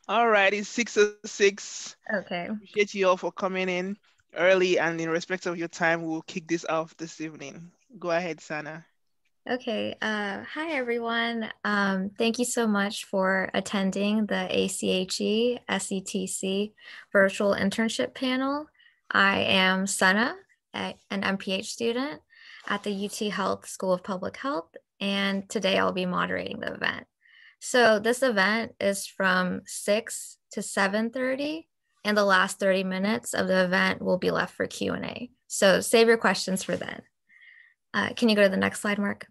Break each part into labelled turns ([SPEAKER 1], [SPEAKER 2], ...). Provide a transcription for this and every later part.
[SPEAKER 1] All right, it's 6:06.
[SPEAKER 2] Okay.
[SPEAKER 1] Appreciate you all for coming in early and in respect of your time, we'll kick this off this evening. Go ahead, Sana.
[SPEAKER 2] Okay. Hi, everyone. Thank you so much for attending the ACHE SETC virtual internship panel. I am Sana, an MPH student at the UT Health School of Public Health, and today I'll be moderating the event. So this event is from 6 to 7:30, and the last 30 minutes of the event will be left for Q&A. So save your questions for then. Can you go to the next slide, Mark?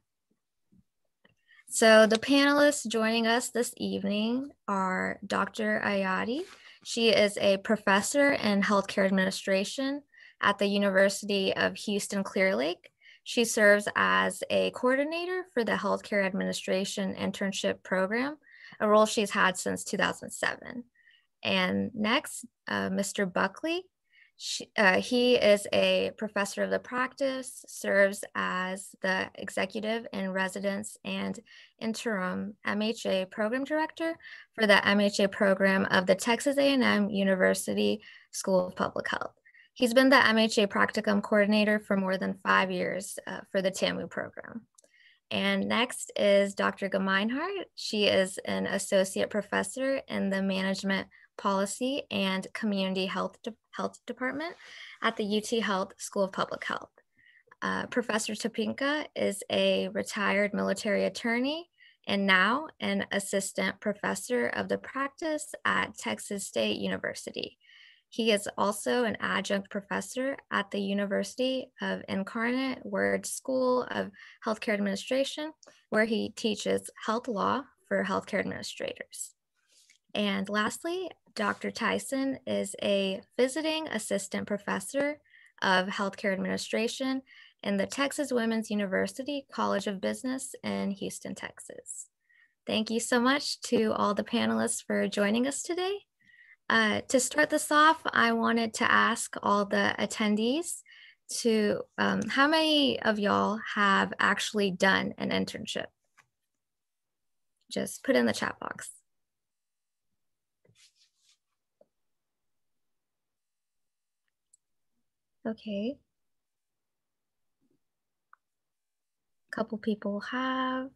[SPEAKER 2] So the panelists joining us this evening are Dr. Ayati. She is a professor in healthcare administration at the University of Houston Clear Lake. She serves as a coordinator for the healthcare administration internship program, a role she's had since 2007. And next, Mr. Buckley. He is a professor of the practice, serves as the executive in residence and interim MHA program director for the MHA program of the Texas A&M University School of Public Health. He's been the MHA practicum coordinator for more than 5 years for the TAMU program. And next is Dr. Gemeinhart. She is an associate professor in the management policy and community health department at the UT Health School of Public Health. Professor Topinka is a retired military attorney and now an assistant professor of the practice at Texas State University. He is also an adjunct professor at the University of Incarnate Word School of Healthcare Administration, where he teaches health law for healthcare administrators. And lastly, Dr. Tyson is a visiting assistant professor of healthcare administration in the Texas Women's University College of Business in Houston, Texas. Thank you so much to all the panelists for joining us today. To start this off, I wanted to ask all the attendees to how many of y'all have actually done an internship? Just put in the chat box. Okay. A couple people have,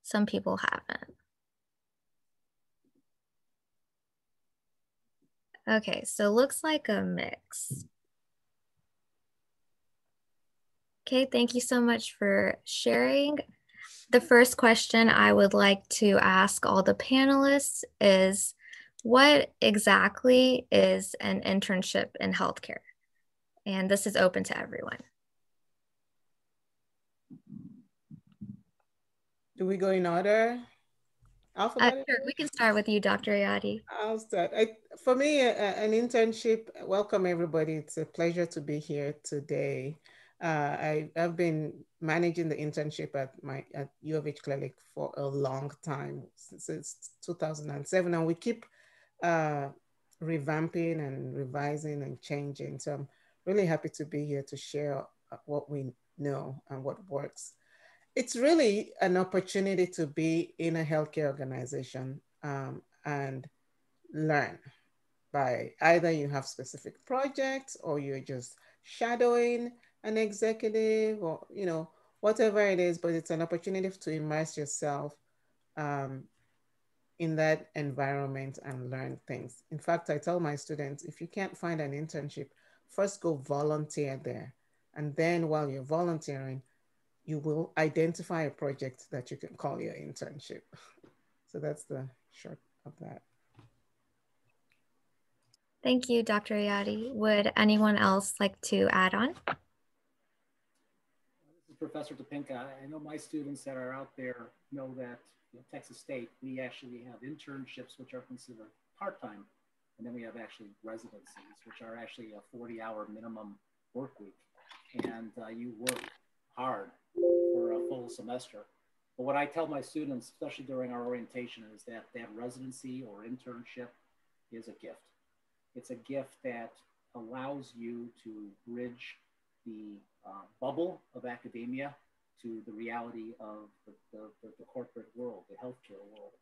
[SPEAKER 2] some people haven't. Okay, so looks like a mix. Okay, thank you so much for sharing. The first question I would like to ask all the panelists is, what exactly is an internship in healthcare? And this is open to everyone.
[SPEAKER 3] Do we go in order? Alphabetically?
[SPEAKER 2] Sure, we can start with you, Dr. Ayati.
[SPEAKER 3] I'll start. For me, an internship, welcome everybody. It's a pleasure to be here today. I've been managing the internship at U of H Clinic for a long time, since 2007, and we keep revamping and revising and changing. So I'm really happy to be here to share what we know and what works. It's really an opportunity to be in a healthcare organization and learn by either you have specific projects or you're just shadowing an executive or whatever it is, but it's an opportunity to immerse yourself um, in that environment and learn things. In fact, I tell my students, if you can't find an internship, first go volunteer there, and then while you're volunteering, you will identify a project that you can call your internship. So that's the short of that.
[SPEAKER 2] Thank you, Dr. Ayati. Would anyone else like to add on?
[SPEAKER 4] This is Professor Topinka. I know my students that are out there know that Texas State, we actually have internships, which are considered part-time. And then we have actually residencies, which are actually a 40-hour minimum work week. And you work hard for a full semester. But what I tell my students, especially during our orientation, is that that residency or internship is a gift. It's a gift that allows you to bridge the bubble of academia to the reality of the corporate world, the healthcare world.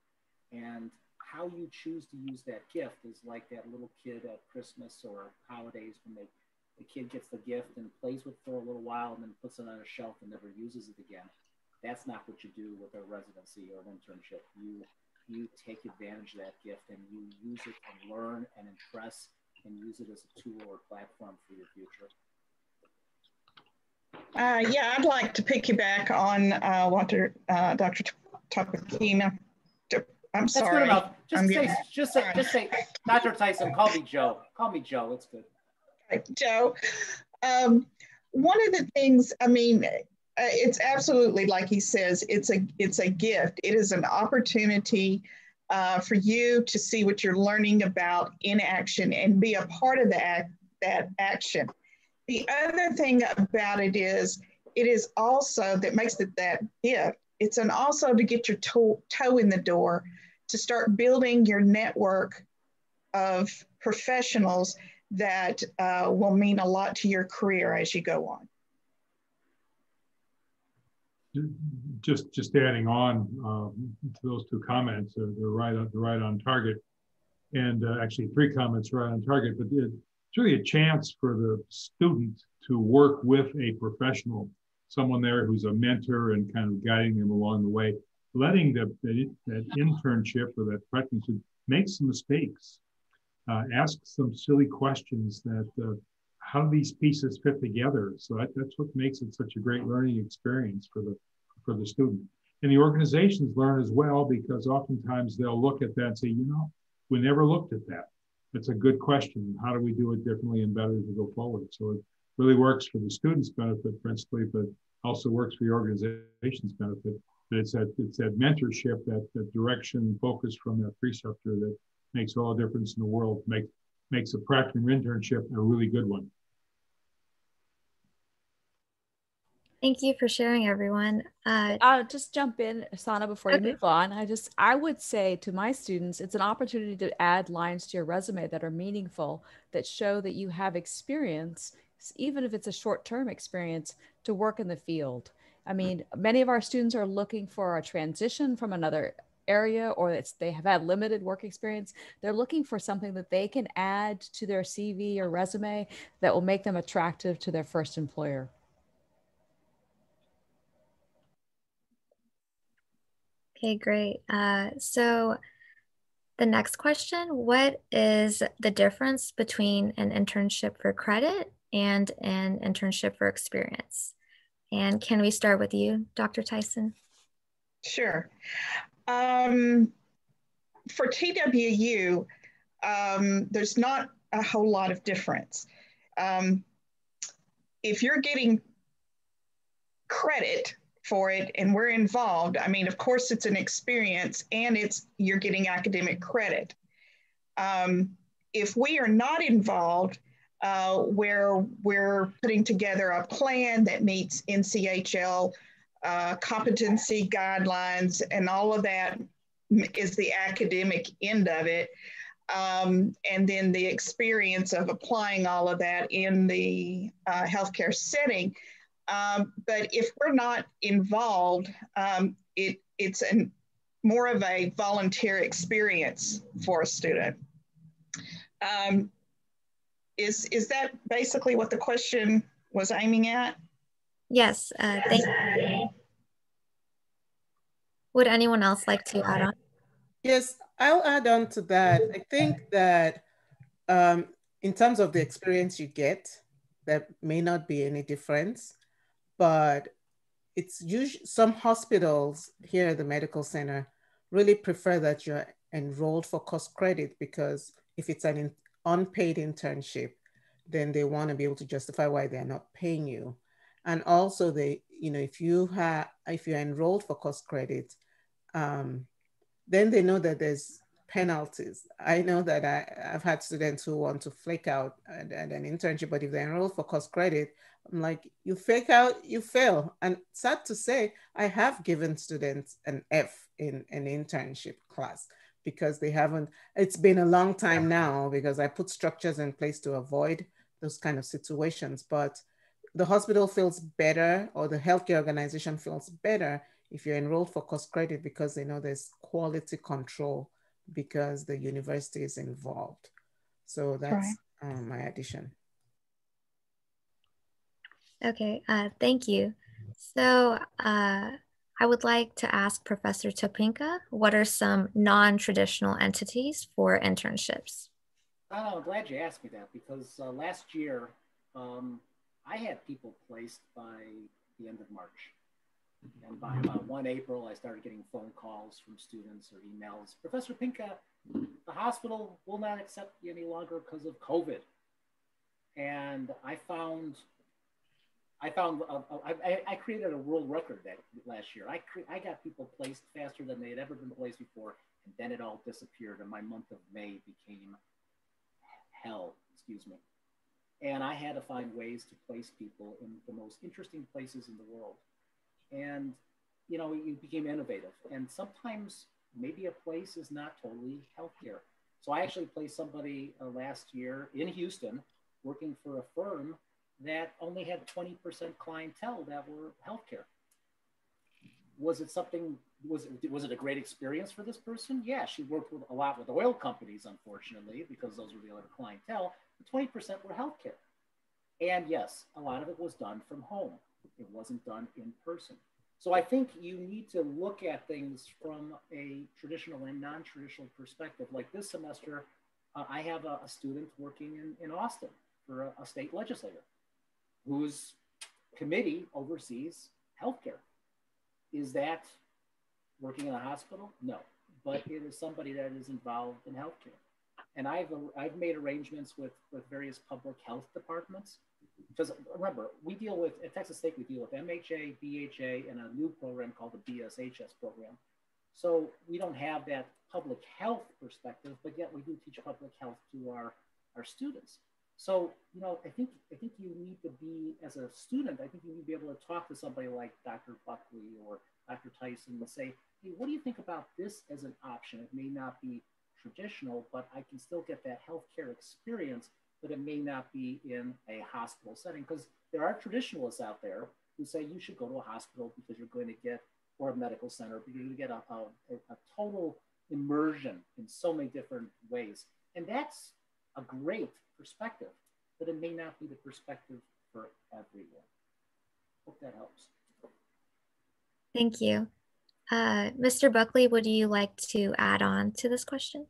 [SPEAKER 4] And how you choose to use that gift is like that little kid at Christmas or holidays when the kid gets the gift and plays with it for a little while and then puts it on a shelf and never uses it again. That's not what you do with a residency or an internship. You take advantage of that gift and you use it and learn and impress and use it as a tool or platform for your future.
[SPEAKER 5] Yeah, I'd like to piggyback on what Dr. Tapakina. I'm
[SPEAKER 4] That's
[SPEAKER 5] sorry.
[SPEAKER 4] good enough. Just say, Dr. Tyson, call me Joe. Call me Joe. It's good.
[SPEAKER 5] Okay, Joe. One of the things, I mean, it's absolutely like he says, it's a gift. It is an opportunity for you to see what you're learning about in action and be a part of that action. The other thing about it is also that makes it that gift. It's also to get your toe in the door to start building your network of professionals that will mean a lot to your career as you go on.
[SPEAKER 6] Just adding on to those two comments, they're right on target, and actually 3 comments right on target. But it's really a chance for the student to work with a professional, someone there who's a mentor and kind of guiding them along the way, letting that internship or that practice make some mistakes, ask some silly questions that how do these pieces fit together? So that's what makes it such a great learning experience for the student. And the organizations learn as well, because oftentimes they'll look at that and say, you know, we never looked at that. That's a good question. How do we do it differently and better to go forward? So it really works for the students' benefit principally, but also works for the organization's benefit. But it's that mentorship, that direction, focus from that preceptor that makes all the difference in the world, makes a practicum internship a really good one.
[SPEAKER 2] Thank you for sharing, everyone.
[SPEAKER 7] I'll just jump in, Sana, before you move on. I would say to my students, it's an opportunity to add lines to your resume that are meaningful, that show that you have experience, even if it's a short-term experience, to work in the field. I mean, many of our students are looking for a transition from another area, or they have had limited work experience. They're looking for something that they can add to their CV or resume that will make them attractive to their first employer.
[SPEAKER 2] Okay, great. So the next question, what is the difference between an internship for credit and an internship for experience? And can we start with you, Dr. Tyson?
[SPEAKER 5] Sure. For TWU, there's not a whole lot of difference. If you're getting credit for it and we're involved, I mean, of course it's an experience and you're getting academic credit. If we are not involved, where we're putting together a plan that meets NCHL competency guidelines and all of that is the academic end of it. And then the experience of applying all of that in the healthcare setting. But if we're not involved, it's more of a volunteer experience for a student. Is that basically what the question was aiming at?
[SPEAKER 2] Yes, thank you. Would anyone else like to add on?
[SPEAKER 3] Yes, I'll add on to that. I think that in terms of the experience you get, there may not be any difference, but it's usually some hospitals here at the medical center really prefer that you're enrolled for cost credit, because if it's an unpaid internship, then they want to be able to justify why they're not paying you. And also if you're enrolled for cost credit, then they know that there's penalties. I know that I've had students who want to flake out at an internship, but if they're enrolled for cost credit, I'm like, you fake out, you fail. And sad to say, I have given students an F in an internship class because they haven't, it's been a long time now because I put structures in place to avoid those kind of situations. But the hospital feels better, or the healthcare organization feels better if you're enrolled for cost credit, because they know there's quality control because the university is involved. So that's my addition.
[SPEAKER 2] Okay, thank you. So I would like to ask Professor Topinka, what are some non-traditional entities for internships?
[SPEAKER 4] Oh, I'm glad you asked me that, because last year I had people placed by the end of March. And by about 1 April, I started getting phone calls from students or emails. Professor Pinka, the hospital will not accept you any longer because of COVID. And I created a world record that last year. I got people placed faster than they had ever been placed before, and then it all disappeared, and my month of May became hell, excuse me. And I had to find ways to place people in the most interesting places in the world. And, you know, you became innovative. And sometimes maybe a place is not totally healthcare. So I actually placed somebody last year in Houston working for a firm that only had 20% clientele that were healthcare. Was it something, was it a great experience for this person? Yeah, she worked with a lot with oil companies, unfortunately, because those were the other clientele, but 20% were healthcare. And yes, a lot of it was done from home. It wasn't done in person. So I think you need to look at things from a traditional and non-traditional perspective. Like this semester, I have a student working in Austin for a state legislator whose committee oversees healthcare. Is that working in a hospital? No, but it is somebody that is involved in healthcare. And I've made arrangements with various public health departments. Because remember, we deal with, at Texas State, we deal with MHA, BHA, and a new program called the BSHS program. So we don't have that public health perspective, but yet we do teach public health to our students. So, you know, I think you need to be, as a student, I think you need to be able to talk to somebody like Dr. Buckley or Dr. Tyson and say, hey, what do you think about this as an option? It may not be traditional, but I can still get that healthcare experience, but it may not be in a hospital setting, because there are traditionalists out there who say you should go to a hospital because you're going to get, or a medical center, because you're going to get a total immersion in so many different ways. And that's a great perspective, but it may not be the perspective for everyone. Hope that helps.
[SPEAKER 2] Thank you. Mr. Buckley, would you like to add on to this question?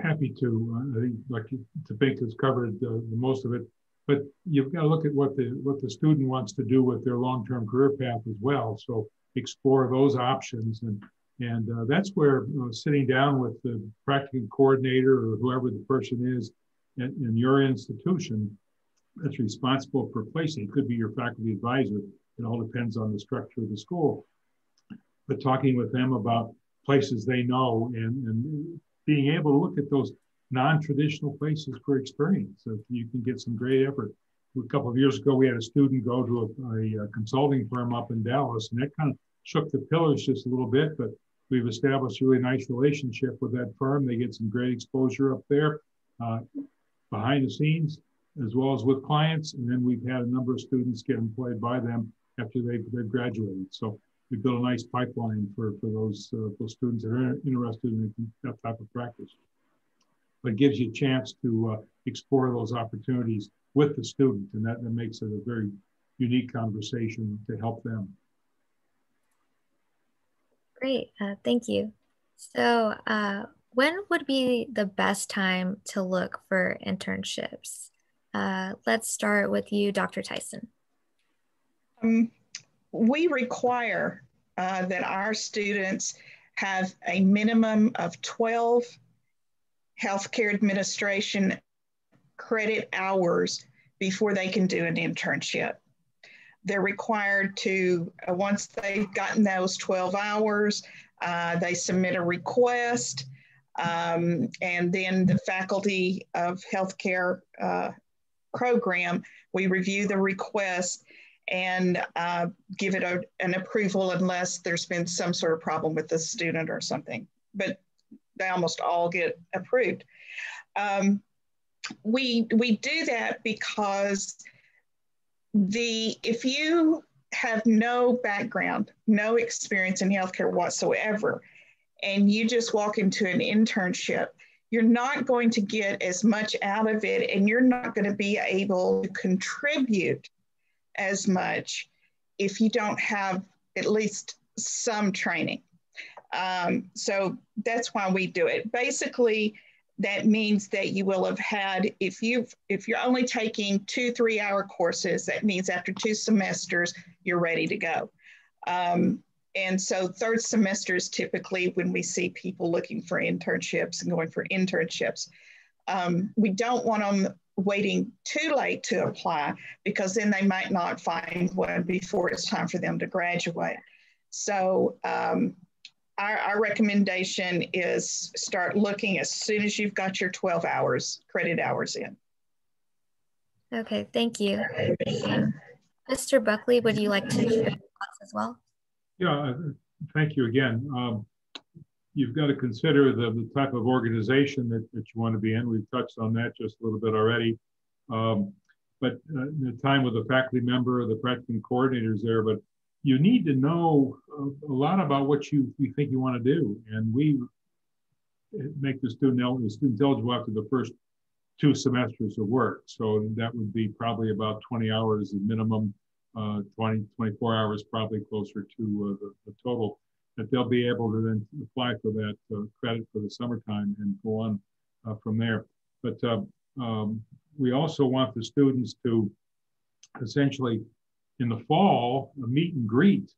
[SPEAKER 6] Happy to. I think like Topinka's covered the most of it, but you've got to look at what the student wants to do with their long-term career path as well. So explore those options, and that's where sitting down with the practicum coordinator or whoever the person is in your institution that's responsible for placing. It could be your faculty advisor. It all depends on the structure of the school. But talking with them about places they know and being able to look at those non-traditional places for experience. So you can get some great effort. A couple of years ago, we had a student go to a consulting firm up in Dallas, and that kind of shook the pillars just a little bit, but we've established a really nice relationship with that firm. They get some great exposure up there behind the scenes, as well as with clients. And then we've had a number of students get employed by them after they've graduated. So we built a nice pipeline for those students that are interested in that type of practice. But it gives you a chance to explore those opportunities with the student, and that makes it a very unique conversation to help them.
[SPEAKER 2] Great, thank you. So when would be the best time to look for internships? Let's start with you, Dr. Tyson.
[SPEAKER 5] We require that our students have a minimum of 12 healthcare administration credit hours before they can do an internship. They're required to, once they've gotten those 12 hours, they submit a request, and then the Faculty of Healthcare program, we review the request and give it an approval unless there's been some sort of problem with the student or something. But they almost all get approved. We do that because if you have no background, no experience in healthcare whatsoever, and you just walk into an internship, you're not going to get as much out of it, and you're not going to be able to contribute as much if you don't have at least some training. So that's why we do it. Basically, that means that you will have had, if you're only taking 2 3-hour courses, that means after 2 semesters, you're ready to go. And so third semester is typically when we see people looking for internships and going for internships. We don't want them waiting too late to apply, because then they might not find one before it's time for them to graduate. So our recommendation is start looking as soon as you've got your 12 hours, credit hours in.
[SPEAKER 2] Okay, thank you. Mr. Buckley, would you like to share your thoughts as well?
[SPEAKER 6] Yeah, thank you again. You've got to consider the type of organization that you want to be in. We've touched on that just a little bit already. But the time with the faculty member or the practicum coordinators there, but you need to know a lot about what you think you want to do. And we make the student eligible after the first 2 semesters of work. So that would be probably about 20 hours at minimum, 24 hours probably closer to the total, that they'll be able to then apply for that credit for the summertime and go on from there. But we also want the students to essentially, in the fall, a meet and greet.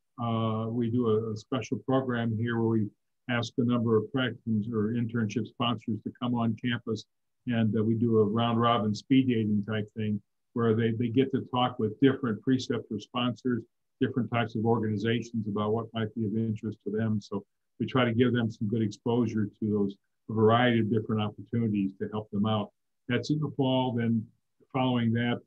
[SPEAKER 6] We do a special program here where we ask a number of practicums or internship sponsors to come on campus, and we do a round robin speed dating type thing where they get to talk with different preceptor sponsors, different types of organizations about what might be of interest to them. So we try to give them some good exposure to those variety of different opportunities to help them out. That's in the fall. Then following that,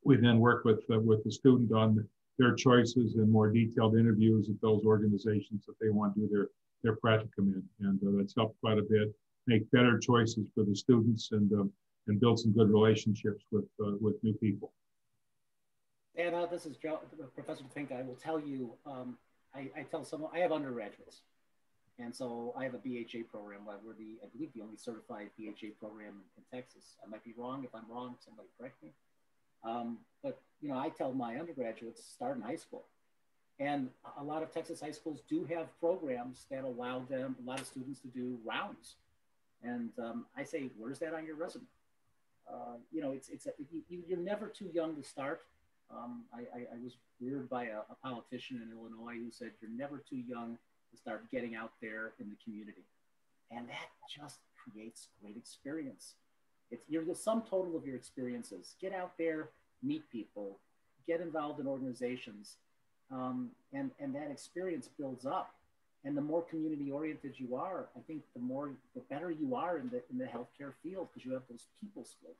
[SPEAKER 6] we then work with the student on their choices and more detailed interviews at those organizations that they want to do their practicum in. And that's helped quite a bit, make better choices for the students and build some good relationships with new people.
[SPEAKER 4] And this is Professor Fink. I will tell you, I tell someone, I have undergraduates. And so I have a BHA program. We're I believe the only certified BHA program in Texas. I might be wrong. If I'm wrong, somebody correct me. But you know, I tell my undergraduates start in high school. And a lot of Texas high schools do have programs that allow them, a lot of students to do rounds. And I say, where's that on your resume? You know, you're never too young to start. I was reared by a politician in Illinois who said, you're never too young to start getting out there in the community. And that just creates great experience. You're the sum total of your experiences. Get out there, meet people, get involved in organizations, and that experience builds up. And the more community oriented you are, I think the better you are in the healthcare field, because you have those people skills.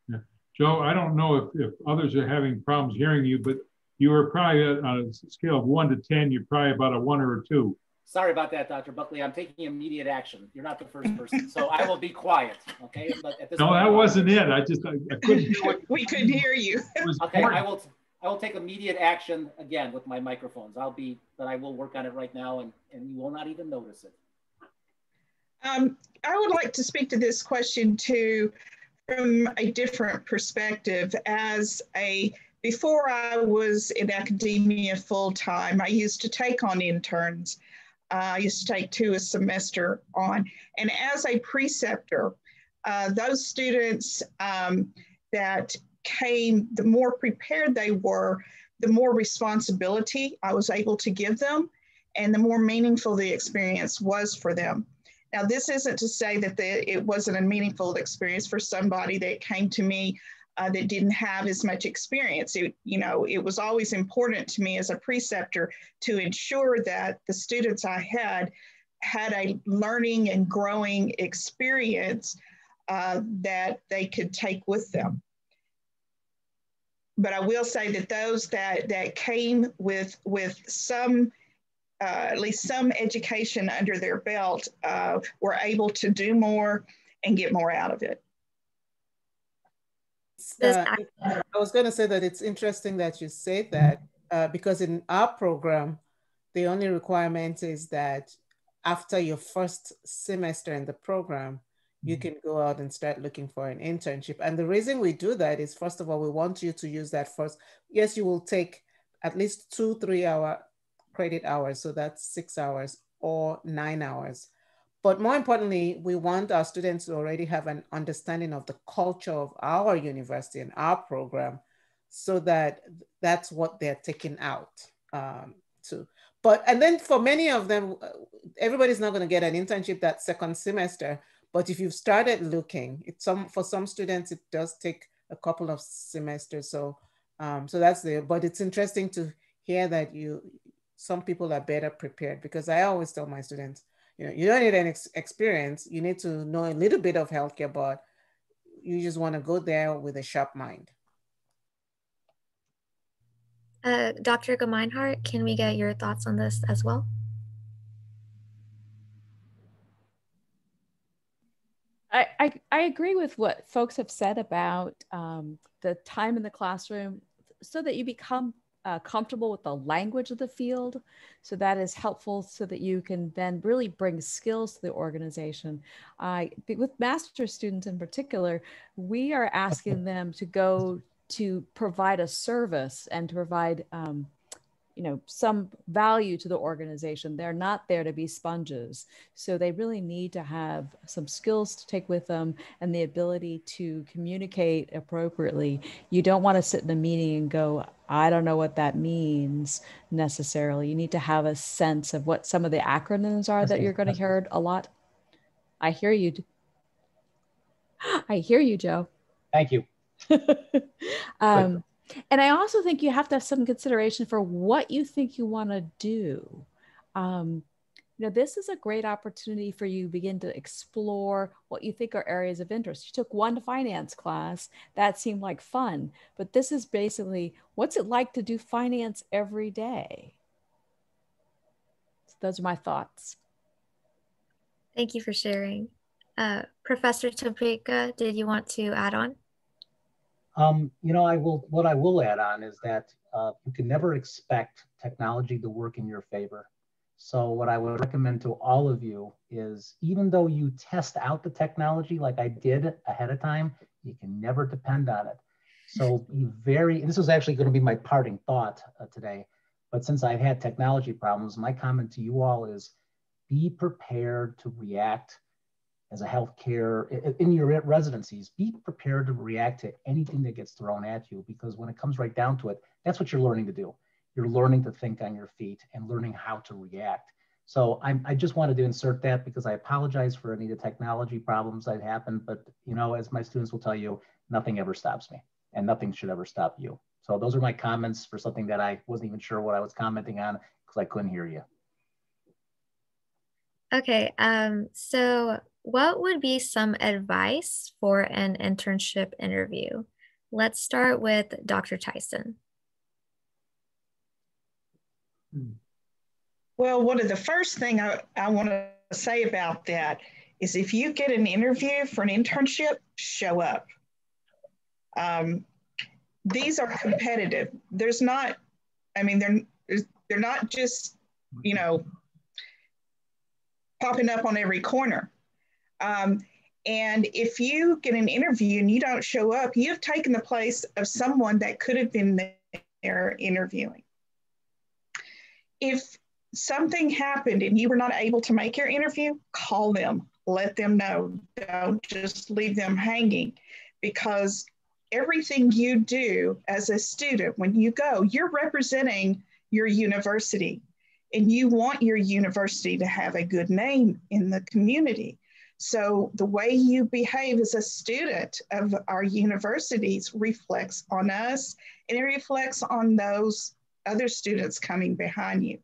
[SPEAKER 6] Yeah. Joe, I don't know if others are having problems hearing you, but you were probably on a scale of 1 to 10, you're probably about a 1 or a 2.
[SPEAKER 4] Sorry about that, Dr. Buckley. I'm taking immediate action. You're not the first person, so I will be quiet. Okay. But at this
[SPEAKER 6] no,
[SPEAKER 4] point,
[SPEAKER 6] that wasn't it. I couldn't hear what
[SPEAKER 5] we couldn't hear you.
[SPEAKER 4] Okay, important. I will take immediate action again with my microphones. But I will work on it right now, and you will not even notice it.
[SPEAKER 5] I would like to speak to this question too from a different perspective. Before I was in academia full-time, I used to take on interns. I used to take 2 a semester on. And as a preceptor, those students that came, the more prepared they were, the more responsibility I was able to give them, and the more meaningful the experience was for them. Now, this isn't to say that it wasn't a meaningful experience for somebody that came to me that didn't have as much experience. It was always important to me as a preceptor to ensure that the students I had a learning and growing experience that they could take with them. But I will say that those that came with some, at least some education under their belt, were able to do more and get more out of it.
[SPEAKER 3] I was going to say that it's interesting that you say that because in our program, the only requirement is that after your first semester in the program, you can go out and start looking for an internship. And the reason we do that is, first of all, we want you to use that first. Yes, you will take at least 2 3-hour credit hours. So that's 6 hours or 9 hours. But more importantly, we want our students to already have an understanding of the culture of our university and our program, so that that's what they're taking out to. But, and then for many of them, everybody's not going to get an internship that second semester. But if you've started looking, for some students, it does take a couple of semesters. So, so that's there. But it's interesting to hear that some people are better prepared, because I always tell my students, you don't need an experience. You need to know a little bit of healthcare, but you just want to go there with a sharp mind.
[SPEAKER 2] Dr. Gemeinhart, can we get your thoughts on this as well?
[SPEAKER 7] I agree with what folks have said about the time in the classroom, so that you become comfortable with the language of the field. So that is helpful, so that you can then really bring skills to the organization. With master's students in particular, we are asking them to go to provide a service and to provide some value to the organization. They're not there to be sponges. So they really need to have some skills to take with them and the ability to communicate appropriately. You don't want to sit in a meeting and go, I don't know what that means necessarily. You need to have a sense of what some of the acronyms are that you're going to hear a lot. I hear you. I hear you, Joe.
[SPEAKER 8] Thank you.
[SPEAKER 7] And I also think you have to have some consideration for what you think you want to do. This is a great opportunity for you to begin to explore what you think are areas of interest. You took one finance class, that seemed like fun, but this is basically, what's it like to do finance every day? So those are my thoughts.
[SPEAKER 2] Thank you for sharing. Professor Topeka, did you want to add on?
[SPEAKER 8] What I will add on is that you can never expect technology to work in your favor. So what I would recommend to all of you is, even though you test out the technology like I did ahead of time, you can never depend on it. So this was actually going to be my parting thought today, but since I've had technology problems, my comment to you all is, be prepared to react as a healthcare, in your residencies, be prepared to react to anything that gets thrown at you, because when it comes right down to it, that's what you're learning to do. You're learning to think on your feet and learning how to react. So I just wanted to insert that, because I apologize for any of the technology problems that happened, but as my students will tell you, nothing ever stops me, and nothing should ever stop you. So those are my comments for something that I wasn't even sure what I was commenting on, because I couldn't hear you.
[SPEAKER 2] Okay, so what would be some advice for an internship interview? Let's start with Dr. Tyson.
[SPEAKER 5] Well, one of the first thing I want to say about that is, if you get an interview for an internship, show up. These are competitive. They're not just, popping up on every corner. And if you get an interview and you don't show up, you've taken the place of someone that could have been there interviewing. If something happened and you were not able to make your interview, call them, let them know. Don't just leave them hanging, because everything you do as a student, when you go, you're representing your university, and you want your university to have a good name in the community. So the way you behave as a student of our universities reflects on us, and it reflects on those other students coming behind you.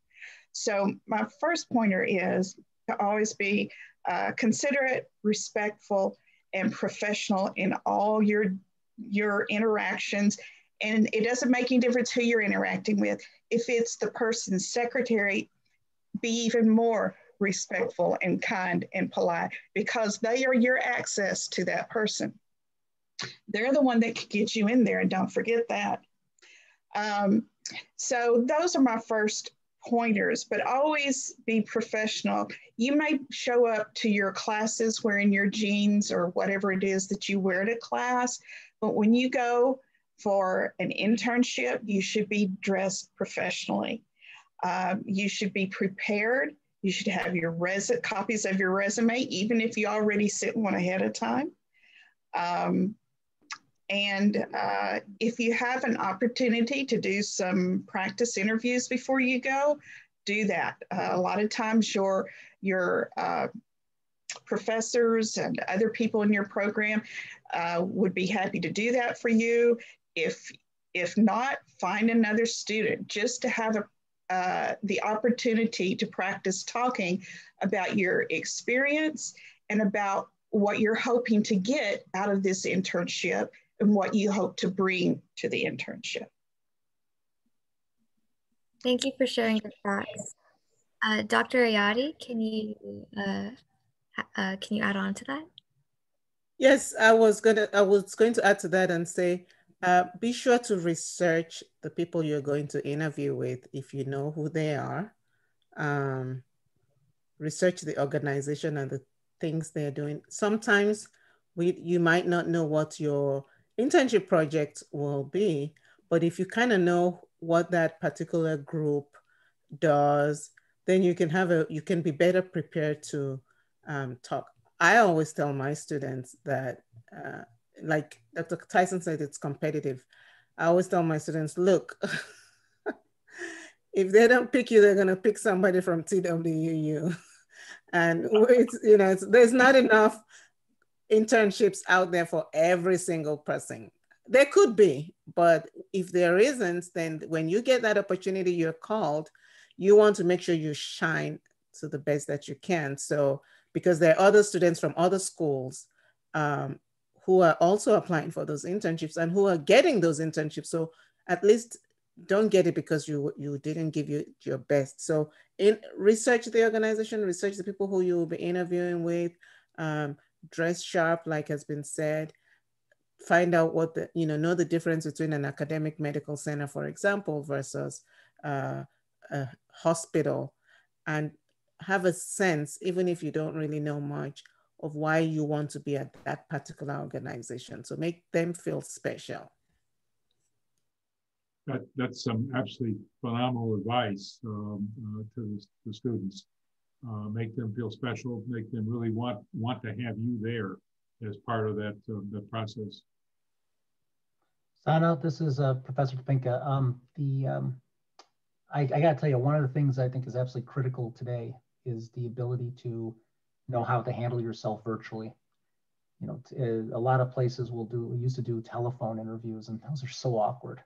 [SPEAKER 5] So my first pointer is to always be considerate, respectful, and professional in all your interactions. And it doesn't make any difference who you're interacting with. If it's the person's secretary, be even more respectful and kind and polite, because they are your access to that person. They're the one that can get you in there, and don't forget that. So those are my first pointers, but always be professional. You may show up to your classes wearing your jeans or whatever it is that you wear to class, but when you go for an internship, you should be dressed professionally. You should be prepared. You should have your copies of your resume, even if you already sent one ahead of time. If you have an opportunity to do some practice interviews before you go, do that. A lot of times your professors and other people in your program would be happy to do that for you. If not, find another student just to have the opportunity to practice talking about your experience and about what you're hoping to get out of this internship and what you hope to bring to the internship.
[SPEAKER 2] Thank you for sharing your thoughts. Dr. Ayati, can you add on to that?
[SPEAKER 3] Yes, I was going to add to that and say, be sure to research the people you're going to interview with if you know who they are. Research the organization and the things they're doing. Sometimes you might not know what your internship project will be, but if you kind of know what that particular group does, then you can be better prepared to talk. I always tell my students that, like Dr. Tyson said, it's competitive. I always tell my students, look, if they don't pick you, they're going to pick somebody from TWU. And there's not enough internships out there for every single person. There could be, but if there isn't, then when you get that opportunity, you're called, you want to make sure you shine to the best that you can. So, because there are other students from other schools who are also applying for those internships and who are getting those internships. So at least don't get it because you didn't give your best. So research the organization, research the people who you will be interviewing with, dress sharp, like has been said, find out what know the difference between an academic medical center, for example, versus a hospital, and have a sense, even if you don't really know much, of why you want to be at that particular organization. So make them feel special.
[SPEAKER 6] That's some absolutely phenomenal advice to the students. Make them feel special, make them really want to have you there as part of that process.
[SPEAKER 8] Sana, this is Professor Pinka. I got to tell you, one of the things I think is absolutely critical today is the ability to know how to handle yourself virtually. A lot of places used to do telephone interviews, and those are so awkward.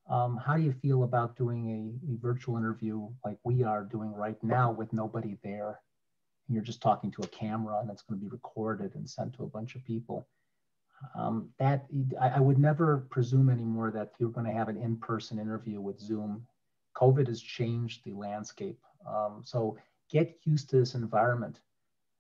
[SPEAKER 8] How do you feel about doing a virtual interview like we are doing right now with nobody there? And you're just talking to a camera and it's going to be recorded and sent to a bunch of people. I would never presume anymore that you're going to have an in-person interview with Zoom. COVID has changed the landscape. So get used to this environment.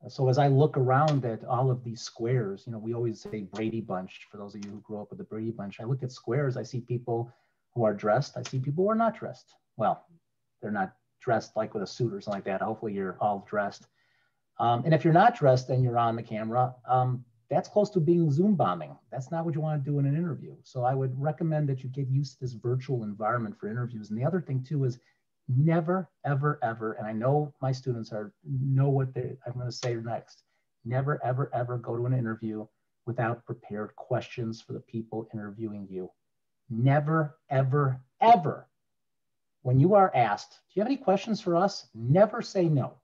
[SPEAKER 8] So as I look around at all of these squares, we always say Brady Bunch, for those of you who grew up with the Brady Bunch. I look at squares, I see people who are dressed, I see people who are not dressed. Well, they're not dressed like with a suit or something like that. Hopefully you're all dressed. And if you're not dressed and you're on the camera, that's close to being Zoom bombing. That's not what you want to do in an interview. So I would recommend that you get used to this virtual environment for interviews. And the other thing too is never, ever, ever, and I know my students know what I'm going to say next, never, ever, ever go to an interview without prepared questions for the people interviewing you. Never, ever, ever. When you are asked, do you have any questions for us? Never say no.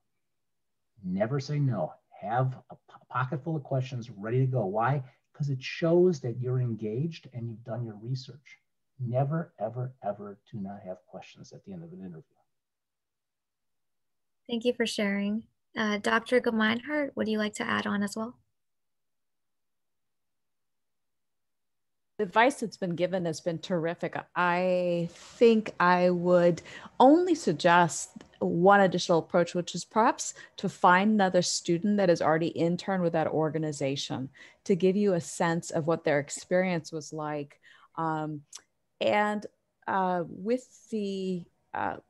[SPEAKER 8] Never say no. Have a pocket full of questions ready to go. Why? Because it shows that you're engaged and you've done your research. Never, ever, ever do not have questions at the end of an interview.
[SPEAKER 2] Thank you for sharing. Dr. Gemeinhart, would you like to add on as well?
[SPEAKER 7] The advice that's been given has been terrific. I think I would only suggest one additional approach, which is perhaps to find another student that has already interned with that organization to give you a sense of what their experience was like. With the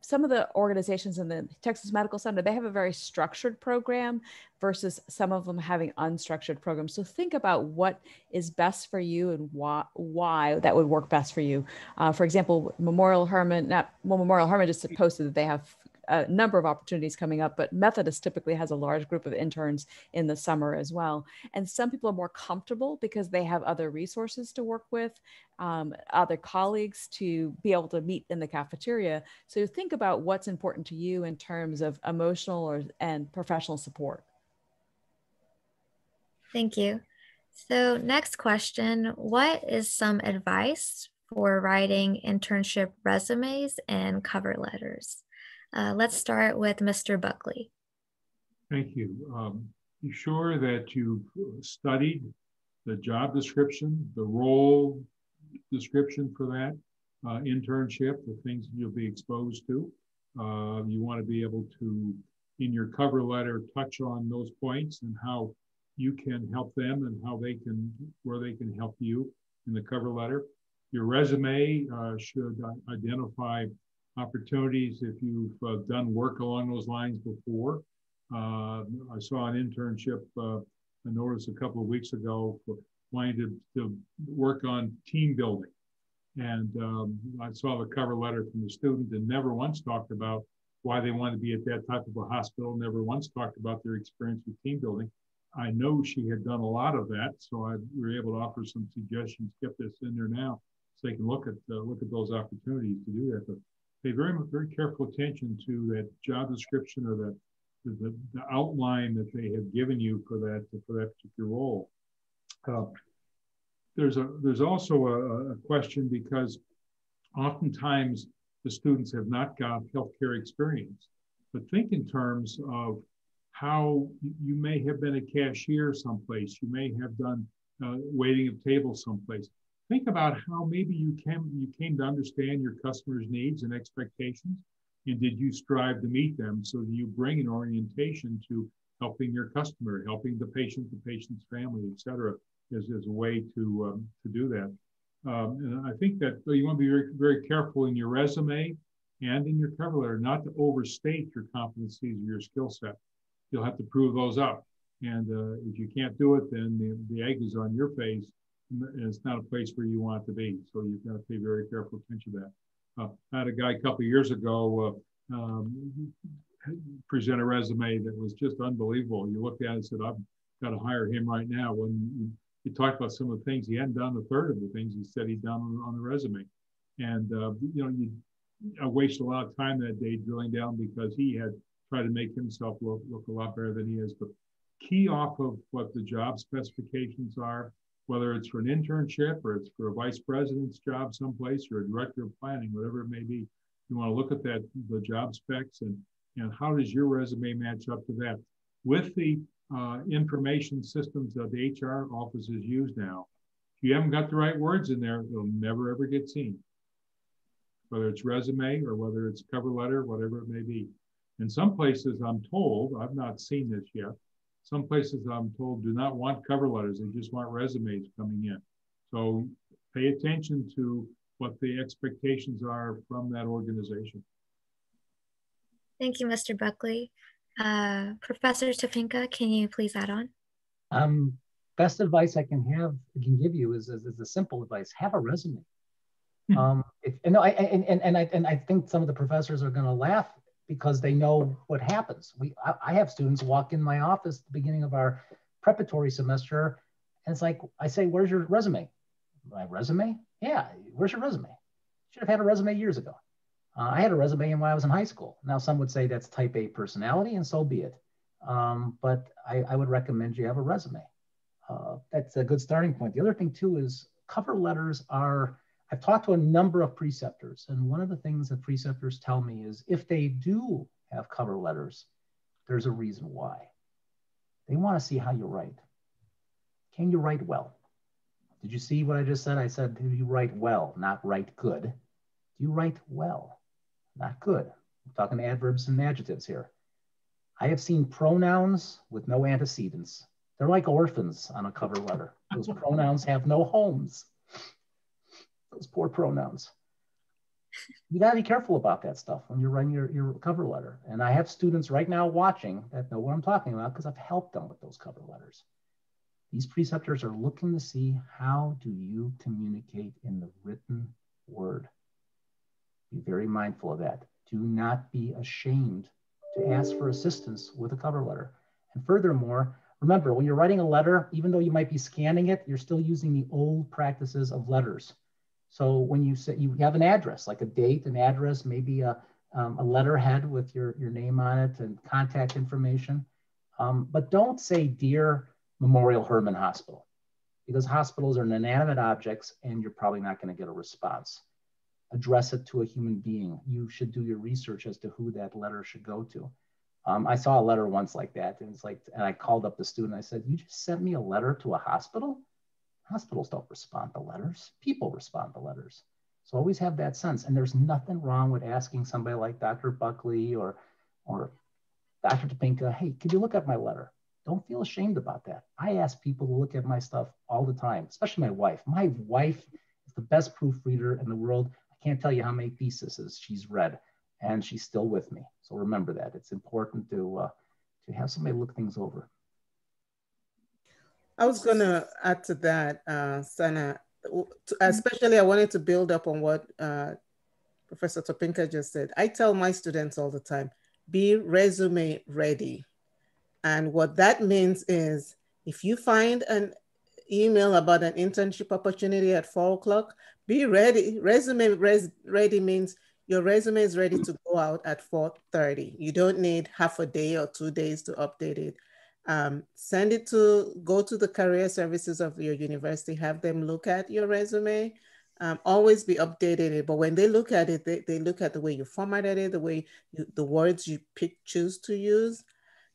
[SPEAKER 7] some of the organizations in the Texas Medical Center, they have a very structured program versus some of them having unstructured programs. So think about what is best for you and why that would work best for you. For example, Memorial Hermann just posted that they have a number of opportunities coming up, but Methodist typically has a large group of interns in the summer as well. And some people are more comfortable because they have other resources to work with, other colleagues to be able to meet in the cafeteria. So think about what's important to you in terms of emotional and professional support.
[SPEAKER 2] Thank you. So next question, what is some advice for writing internship resumes and cover letters? Let's start with Mr. Buckley.
[SPEAKER 6] Thank you. Be sure that you've studied the job description, the role description for that internship, the things you'll be exposed to. You want to be able to, in your cover letter, touch on those points and how you can help them and where they can help you in the cover letter. Your resume should identify opportunities if you've done work along those lines before. I saw an internship, I noticed a couple of weeks ago, for wanting to work on team building. And I saw the cover letter from the student and never once talked about why they wanted to be at that type of a hospital, never once talked about their experience with team building. I know she had done a lot of that, so we were able to offer some suggestions, get this in there now, so they can look at those opportunities to do that. But pay very careful attention to that job description or the outline that they have given you for that particular role. There's also a question, because oftentimes the students have not got healthcare experience, but think in terms of how you may have been a cashier someplace, you may have done waiting at tables someplace. Think about how maybe you came to understand your customers' needs and expectations, and did you strive to meet them, so that you bring an orientation to helping your customer, helping the patient's family, et cetera, as a way to do that. And I think that you want to be very, very careful in your resume and in your cover letter not to overstate your competencies or your skill set. You'll have to prove those up. And if you can't do it, then the egg is on your face, and it's not a place where you want to be. So you've got to pay very careful attention to that. I had a guy a couple of years ago present a resume that was just unbelievable. You looked at it and said, I've got to hire him right now. When he talked about some of the things, he hadn't done a third of the things he said he'd done on the resume. And, I wasted a lot of time that day drilling down, because he had tried to make himself look a lot better than he is. But key off of what the job specifications are, whether it's for an internship or it's for a vice president's job someplace or a director of planning, whatever it may be. You want to look at the job specs and how does your resume match up to that? With the information systems that the HR offices use now, if you haven't got the right words in there, it'll never ever get seen. Whether it's resume or whether it's cover letter, whatever it may be. In some places, I'm told, I've not seen this yet, some places I'm told do not want cover letters, they just want resumes coming in. So pay attention to what the expectations are from that organization.
[SPEAKER 2] Thank you, Mr. Buckley. Professor Topinka, can you please add on?
[SPEAKER 8] Best advice I can give you is a simple advice: have a resume. I think some of the professors are going to laugh because they know what happens. I have students walk in my office at the beginning of our preparatory semester, and it's like, I say, where's your resume? My resume? Yeah, where's your resume? Should have had a resume years ago. I had a resume when I was in high school. Now, some would say that's type A personality, and so be it. But I would recommend you have a resume. That's a good starting point. The other thing, too, is cover letters are, I've talked to a number of preceptors, and one of the things that preceptors tell me is if they do have cover letters, there's a reason why. They want to see how you write. Can you write well? Did you see what I just said? I said, do you write well, not write good? Do you write well, not good? I'm talking adverbs and adjectives here. I have seen pronouns with no antecedents. They're like orphans on a cover letter. Those pronouns have no homes. Those poor pronouns. You got to be careful about that stuff when you're writing your cover letter. And I have students right now watching that know what I'm talking about because I've helped them with those cover letters. These preceptors are looking to see, how do you communicate in the written word? Be very mindful of that. Do not be ashamed to ask for assistance with a cover letter. And furthermore, remember, when you're writing a letter, even though you might be scanning it, you're still using the old practices of letters. So when you say you have an address, like a date, an address, maybe a letterhead with your name on it and contact information. But don't say, "Dear Memorial Hermann Hospital," because hospitals are inanimate objects and you're probably not going to get a response. Address it to a human being. You should do your research as to who that letter should go to. I saw a letter once like that, and and I called up the student. I said, "You just sent me a letter to a hospital?" Hospitals don't respond to letters. People respond to letters. So always have that sense. And there's nothing wrong with asking somebody like Dr. Buckley or Dr. Topinka, "Hey, could you look at my letter?" Don't feel ashamed about that. I ask people to look at my stuff all the time, especially my wife. My wife is the best proofreader in the world. I can't tell you how many theses she's read, and she's still with me. So remember that. It's important to have somebody look things over.
[SPEAKER 3] I was going to add to that, Sana, especially I wanted to build up on what Professor Topinka just said. I tell my students all the time, be resume ready. And what that means is, if you find an email about an internship opportunity at 4 o'clock, be ready. Ready means your resume is ready to go out at 4:30. You don't need half a day or 2 days to update it. Go to the career services of your university, have them look at your resume. Always be updated. But when they look at it, they look at the way you formatted it, the way the words you choose to use.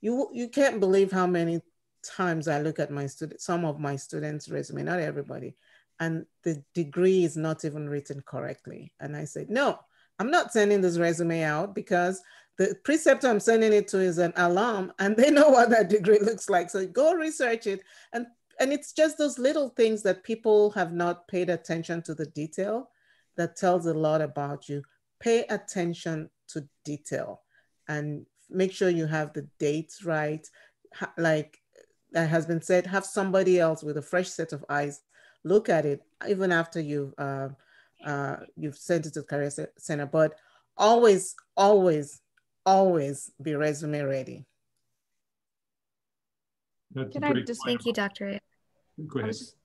[SPEAKER 3] You can't believe how many times I look at some of my students' resume, not everybody, and the degree is not even written correctly. And I said, no, I'm not sending this resume out because the preceptor I'm sending it to is an alum and they know what that degree looks like. So go research it. And it's just those little things that people have not paid attention to the detail that tells a lot about you. Pay attention to detail and make sure you have the dates right. Like that has been said, have somebody else with a fresh set of eyes look at it, even after you've sent it to the Career Center. But always, always, always be resume ready.
[SPEAKER 2] Thank you, Dr.
[SPEAKER 6] Go ahead.
[SPEAKER 7] Just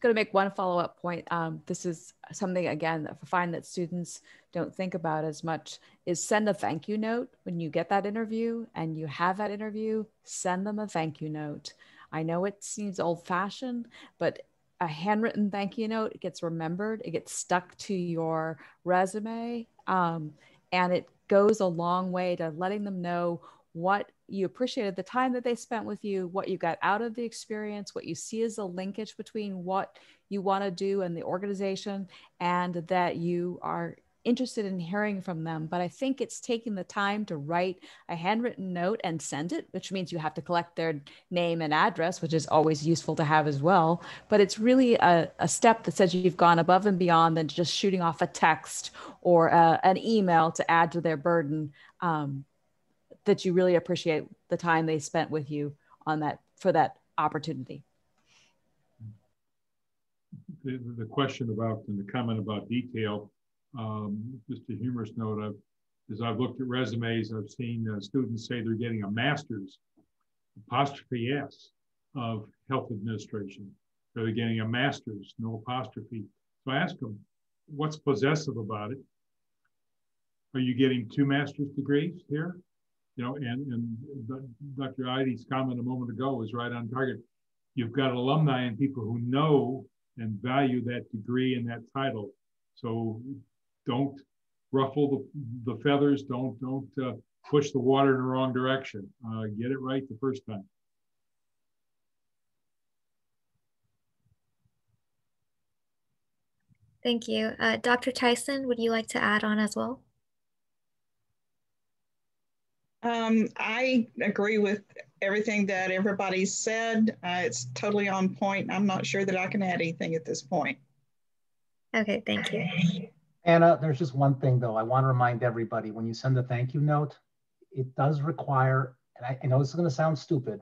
[SPEAKER 7] going to make one follow-up point. This is something, again, that I find that students don't think about as much, is send a thank you note. When you get that interview and you have that interview, send them a thank you note. I know it seems old-fashioned, but a handwritten thank you note, it gets remembered, it gets stuck to your resume, and it goes a long way to letting them know what you appreciated the time that they spent with you, what you got out of the experience, what you see as a linkage between what you want to do and the organization, and that you are interested in hearing from them. But I think it's taking the time to write a handwritten note and send it, which means you have to collect their name and address, which is always useful to have as well. But it's really a step that says you've gone above and beyond than just shooting off a text or an email to add to their burden. That you really appreciate the time they spent with you on that, for that opportunity.
[SPEAKER 6] The question about, and the comment about detail, just a humorous note, as I've looked at resumes, I've seen students say they're getting a master's, apostrophe S, of health administration. They're getting a master's, no apostrophe. So I ask them, what's possessive about it? Are you getting 2 master's degrees here? You know, and Dr. Ides' comment a moment ago was right on target. You've got alumni and people who know and value that degree and that title. So don't ruffle the feathers. Don't push the water in the wrong direction. Get it right the first time.
[SPEAKER 2] Thank you. Dr. Tyson, would you like to add on as well?
[SPEAKER 5] I agree with everything that everybody said. It's totally on point. I'm not sure that I can add anything at this point.
[SPEAKER 2] Okay, thank you.
[SPEAKER 8] Anna, there's just one thing though. I want to remind everybody when you send a thank you note, it does require, and I know this is going to sound stupid,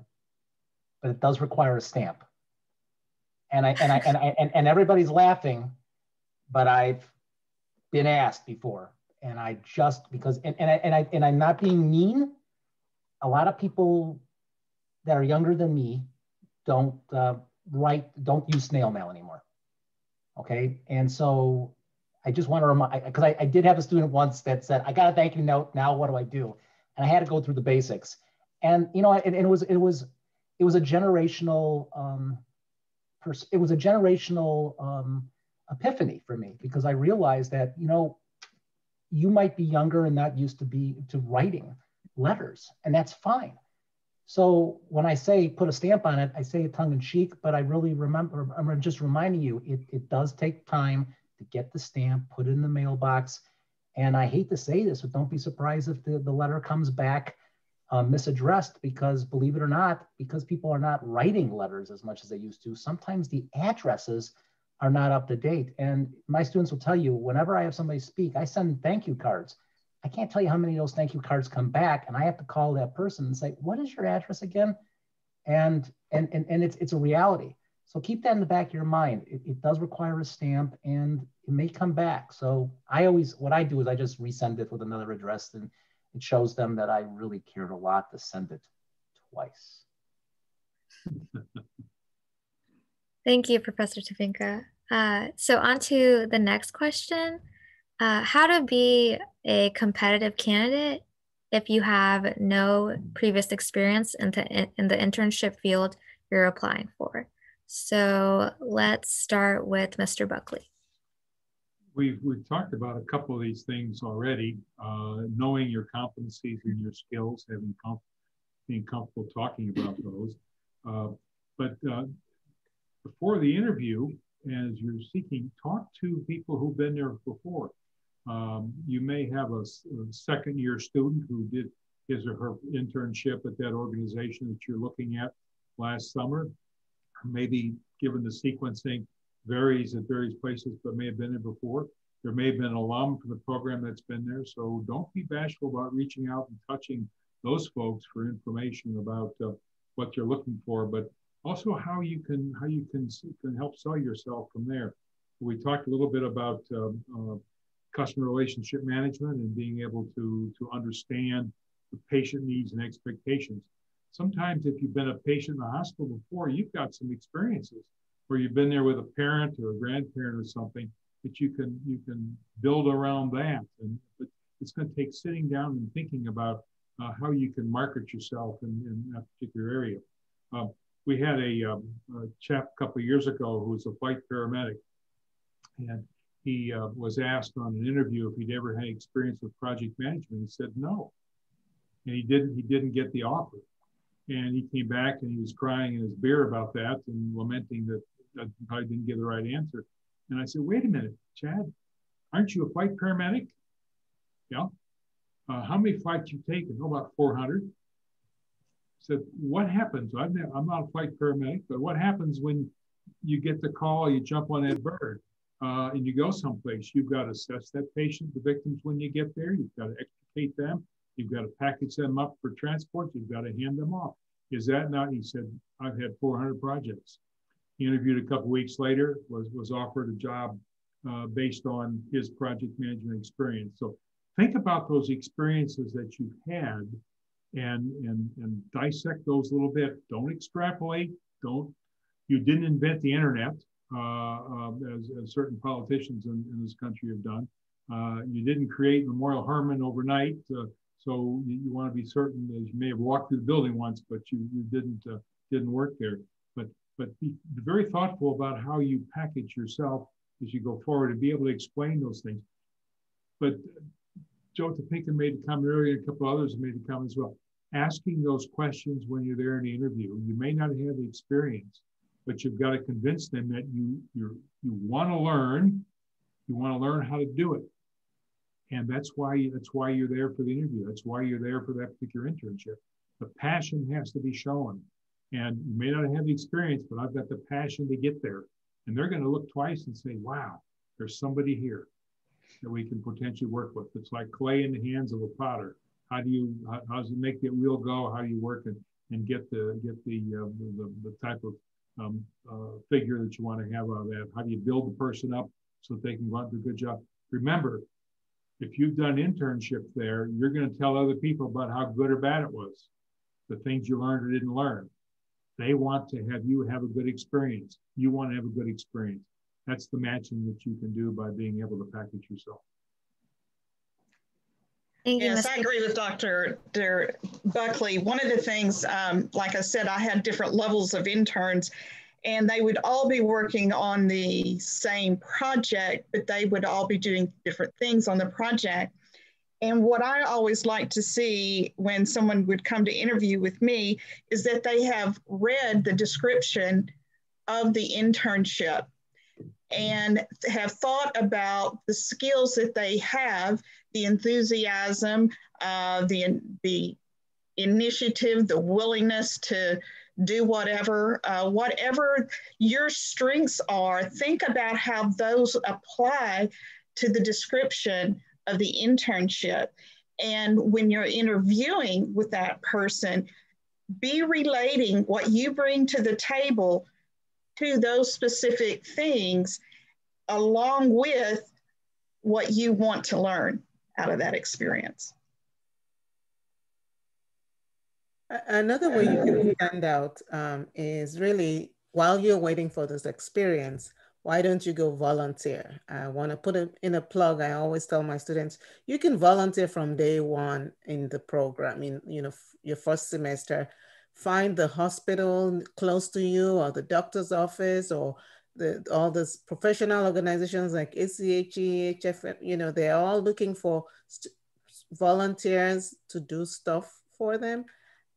[SPEAKER 8] but it does require a stamp. And everybody's laughing, but I've been asked before, and I just because and I'm not being mean. A lot of people that are younger than me don't use snail mail anymore. Okay, and so I just want to remind, because I did have a student once that said, "I got a thank you note. Now what do I do?" And I had to go through the basics, and you know, it was a generational epiphany for me, because I realized that, you know, you might be younger and not used to writing letters, and that's fine. So when I say put a stamp on it, I say it tongue in cheek, but I really I'm just reminding you, it does take time to get the stamp, put it in the mailbox. And I hate to say this, but don't be surprised if the letter comes back misaddressed, because believe it or not, because people are not writing letters as much as they used to, sometimes the addresses are not up to date. And my students will tell you, whenever I have somebody speak, I send thank you cards. I can't tell you how many of those thank you cards come back, and I have to call that person and say, what is your address again? And it's a reality. So keep that in the back of your mind. It does require a stamp, and it may come back. So what I do is I just resend it with another address, and it shows them that I really cared a lot to send it twice.
[SPEAKER 2] Thank you, Professor Tafinka. So on to the next question. How to be a competitive candidate if you have no previous experience in the internship field you're applying for. So let's start with Mr. Buckley.
[SPEAKER 6] We've talked about a couple of these things already. Knowing your competencies and your skills, being comfortable talking about those. But before the interview, as you're seeking, talk to people who've been there before. You may have a second year student who did his or her internship at that organization that you're looking at last summer. Maybe given the sequencing varies at various places, but may have been there before. There may have been an alum from the program that's been there. So don't be bashful about reaching out and touching those folks for information about what you're looking for, but also how you can help sell yourself from there. We talked a little bit about customer relationship management and being able to understand the patient needs and expectations. Sometimes if you've been a patient in the hospital before, you've got some experiences where you've been there with a parent or a grandparent or something that you can build around that. But it's going to take sitting down and thinking about how you can market yourself in that particular area. We had a chap a couple of years ago who was a flight paramedic, and he was asked on an interview if he'd ever had experience with project management. He said no, and he didn't get the offer. And he came back and he was crying in his beer about that and lamenting that I probably didn't get the right answer. And I said, wait a minute, Chad, aren't you a flight paramedic? Yeah. How many flights you taken? Oh, about 400. Said, what happens? I'm not a flight paramedic, but what happens when you get the call, you jump on that bird and you go someplace? You've got to assess that patient, the victims when you get there. You've got to extricate them. You've got to package them up for transport. You've got to hand them off. Is that not? He said, I've had 400 projects. He interviewed a couple of weeks later, was offered a job based on his project management experience. So think about those experiences that you've had and dissect those a little bit. Don't extrapolate. You didn't invent the internet, as certain politicians in this country have done. You didn't create Memorial Hermann overnight. So you want to be certain that you may have walked through the building once, but you didn't work there. But be very thoughtful about how you package yourself as you go forward and be able to explain those things. But Joe Topinka made a comment earlier, and a couple others made a comment as well. Asking those questions when you're there in the interview. You may not have the experience, but you've got to convince them that you want to learn. You want to learn how to do it. And that's why you're there for the interview. That's why you're there for that particular internship. The passion has to be shown. And you may not have the experience, but I've got the passion to get there. And they're going to look twice and say, wow, there's somebody here. that we can potentially work with. It's like clay in the hands of a potter. How does it make the wheel go? How do you work and get the type of figure that you want to have out of that? How do you build the person up so that they can go out and do a good job? Remember, if you've done internship there, you're going to tell other people about how good or bad it was, the things you learned or didn't learn. They want to have you have a good experience. You want to have a good experience. That's the matching that you can do by being able to package yourself.
[SPEAKER 5] Yes, I agree with Dr. Buckley. One of the things, like I said, I had different levels of interns, and they would all be working on the same project, but they would all be doing different things on the project. And what I always like to see when someone would come to interview with me is that they have read the description of the internship and have thought about the skills that they have, the enthusiasm, the initiative, the willingness to do whatever your strengths are. Think about how those apply to the description of the internship. And when you're interviewing with that person, be relating what you bring to the table to those specific things, along with what you want to learn out of that experience.
[SPEAKER 3] Another way you can stand out is really, while you're waiting for this experience, why don't you go volunteer? I want to put in a plug. I always tell my students, you can volunteer from day one in the program, in your first semester. Find the hospital close to you, or the doctor's office, or all these professional organizations like ACHE, HF, they're all looking for volunteers to do stuff for them.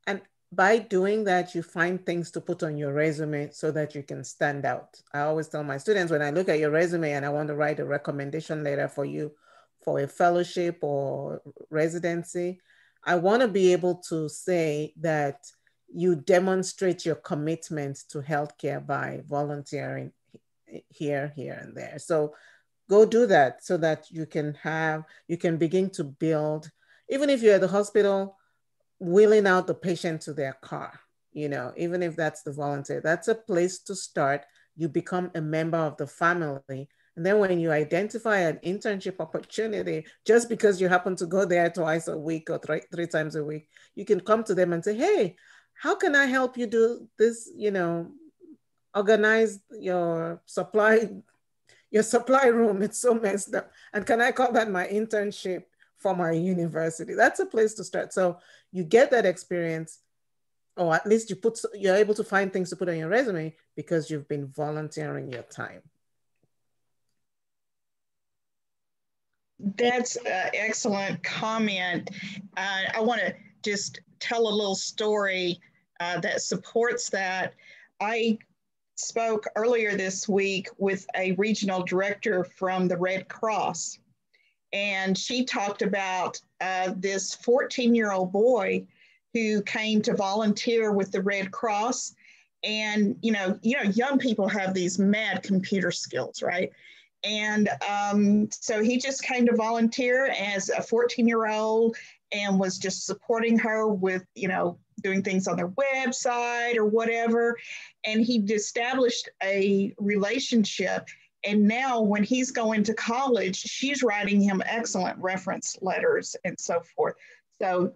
[SPEAKER 3] And by doing that, you find things to put on your resume so that you can stand out. I always tell my students, when I look at your resume and I want to write a recommendation letter for you for a fellowship or residency, I want to be able to say that you demonstrate your commitment to healthcare by volunteering here, and there. So go do that so that you can begin to build, even if you're at the hospital, wheeling out the patient to their car, even if that's the volunteer, that's a place to start. You become a member of the family. And then when you identify an internship opportunity, just because you happen to go there twice a week or three times a week, you can come to them and say, hey, how can I help you do this, organize your supply room, it's so messed up. And can I call that my internship for my university? That's a place to start. So you get that experience, or at least you're able to find things to put on your resume because you've been volunteering your time.
[SPEAKER 5] That's an excellent comment. I want to just tell a little story that supports that. I spoke earlier this week with a regional director from the Red Cross, and she talked about this 14-year-old boy who came to volunteer with the Red Cross. And, young people have these mad computer skills, right? And so he just came to volunteer as a 14-year-old and was just supporting her with, doing things on their website or whatever. And he established a relationship. And now when he's going to college, she's writing him excellent reference letters and so forth. So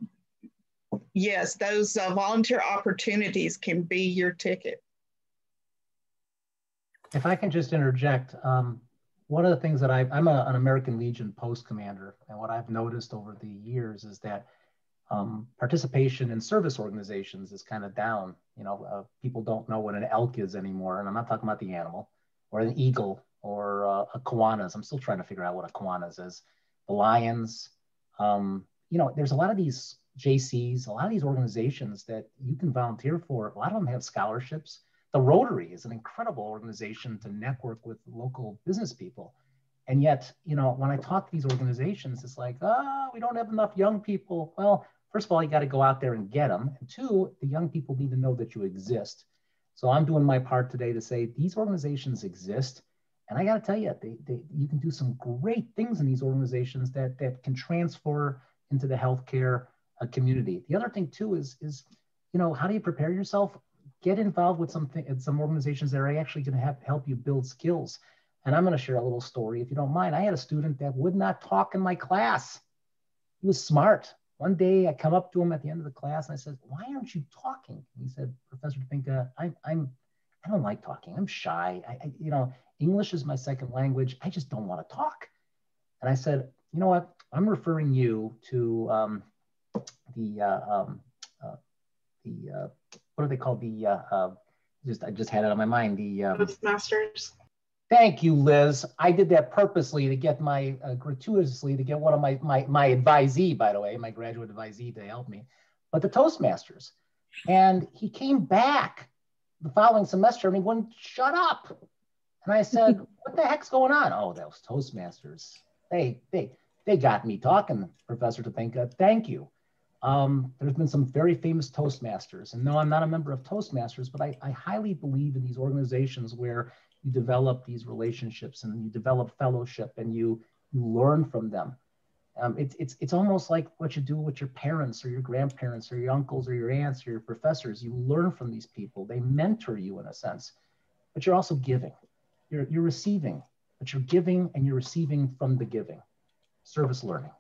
[SPEAKER 5] yes, those volunteer opportunities can be your ticket.
[SPEAKER 8] If I can just interject, one of the things that I'm an American Legion post commander, and what I've noticed over the years is that participation in service organizations is kind of down. People don't know what an elk is anymore, and I'm not talking about the animal, or an eagle, or a Kiwanis. I'm still trying to figure out what a Kiwanis is. The Lions. There's a lot of these JCs, a lot of these organizations that you can volunteer for. A lot of them have scholarships. The Rotary is an incredible organization to network with local business people. And yet, when I talk to these organizations, it's like, we don't have enough young people. Well, first of all, you got to go out there and get them. And two, the young people need to know that you exist. So I'm doing my part today to say these organizations exist, And I got to tell you, you can do some great things in these organizations that can transfer into the healthcare community. The other thing too is how do you prepare yourself? Get involved with some organizations that are actually going to help you build skills. And I'm going to share a little story, if you don't mind. I had a student that would not talk in my class. He was smart. One day I come up to him at the end of the class and I said, "Why aren't you talking?" And he said, "Professor Topinka, I don't like talking. I'm shy. English is my second language. I just don't want to talk." And I said, "You know what? I'm referring you to what are they called? I just had it on my mind. The
[SPEAKER 9] Toastmasters.
[SPEAKER 8] Thank you, Liz. I did that purposely to get gratuitously to get one of my advisee, by the way, my graduate advisee to help me, but the Toastmasters. And he came back the following semester and he wouldn't shut up. And I said, "What the heck's going on?" "Oh, those Toastmasters. They got me talking, Professor Topinka. Thank you." There's been some very famous Toastmasters. And no, I'm not a member of Toastmasters, but I highly believe in these organizations where you develop these relationships and you develop fellowship and you learn from them. It's almost like what you do with your parents or your grandparents or your uncles or your aunts or your professors. You learn from these people. They mentor you in a sense, but you're also giving. You're receiving, but you're giving and you're receiving from the giving. Service learning.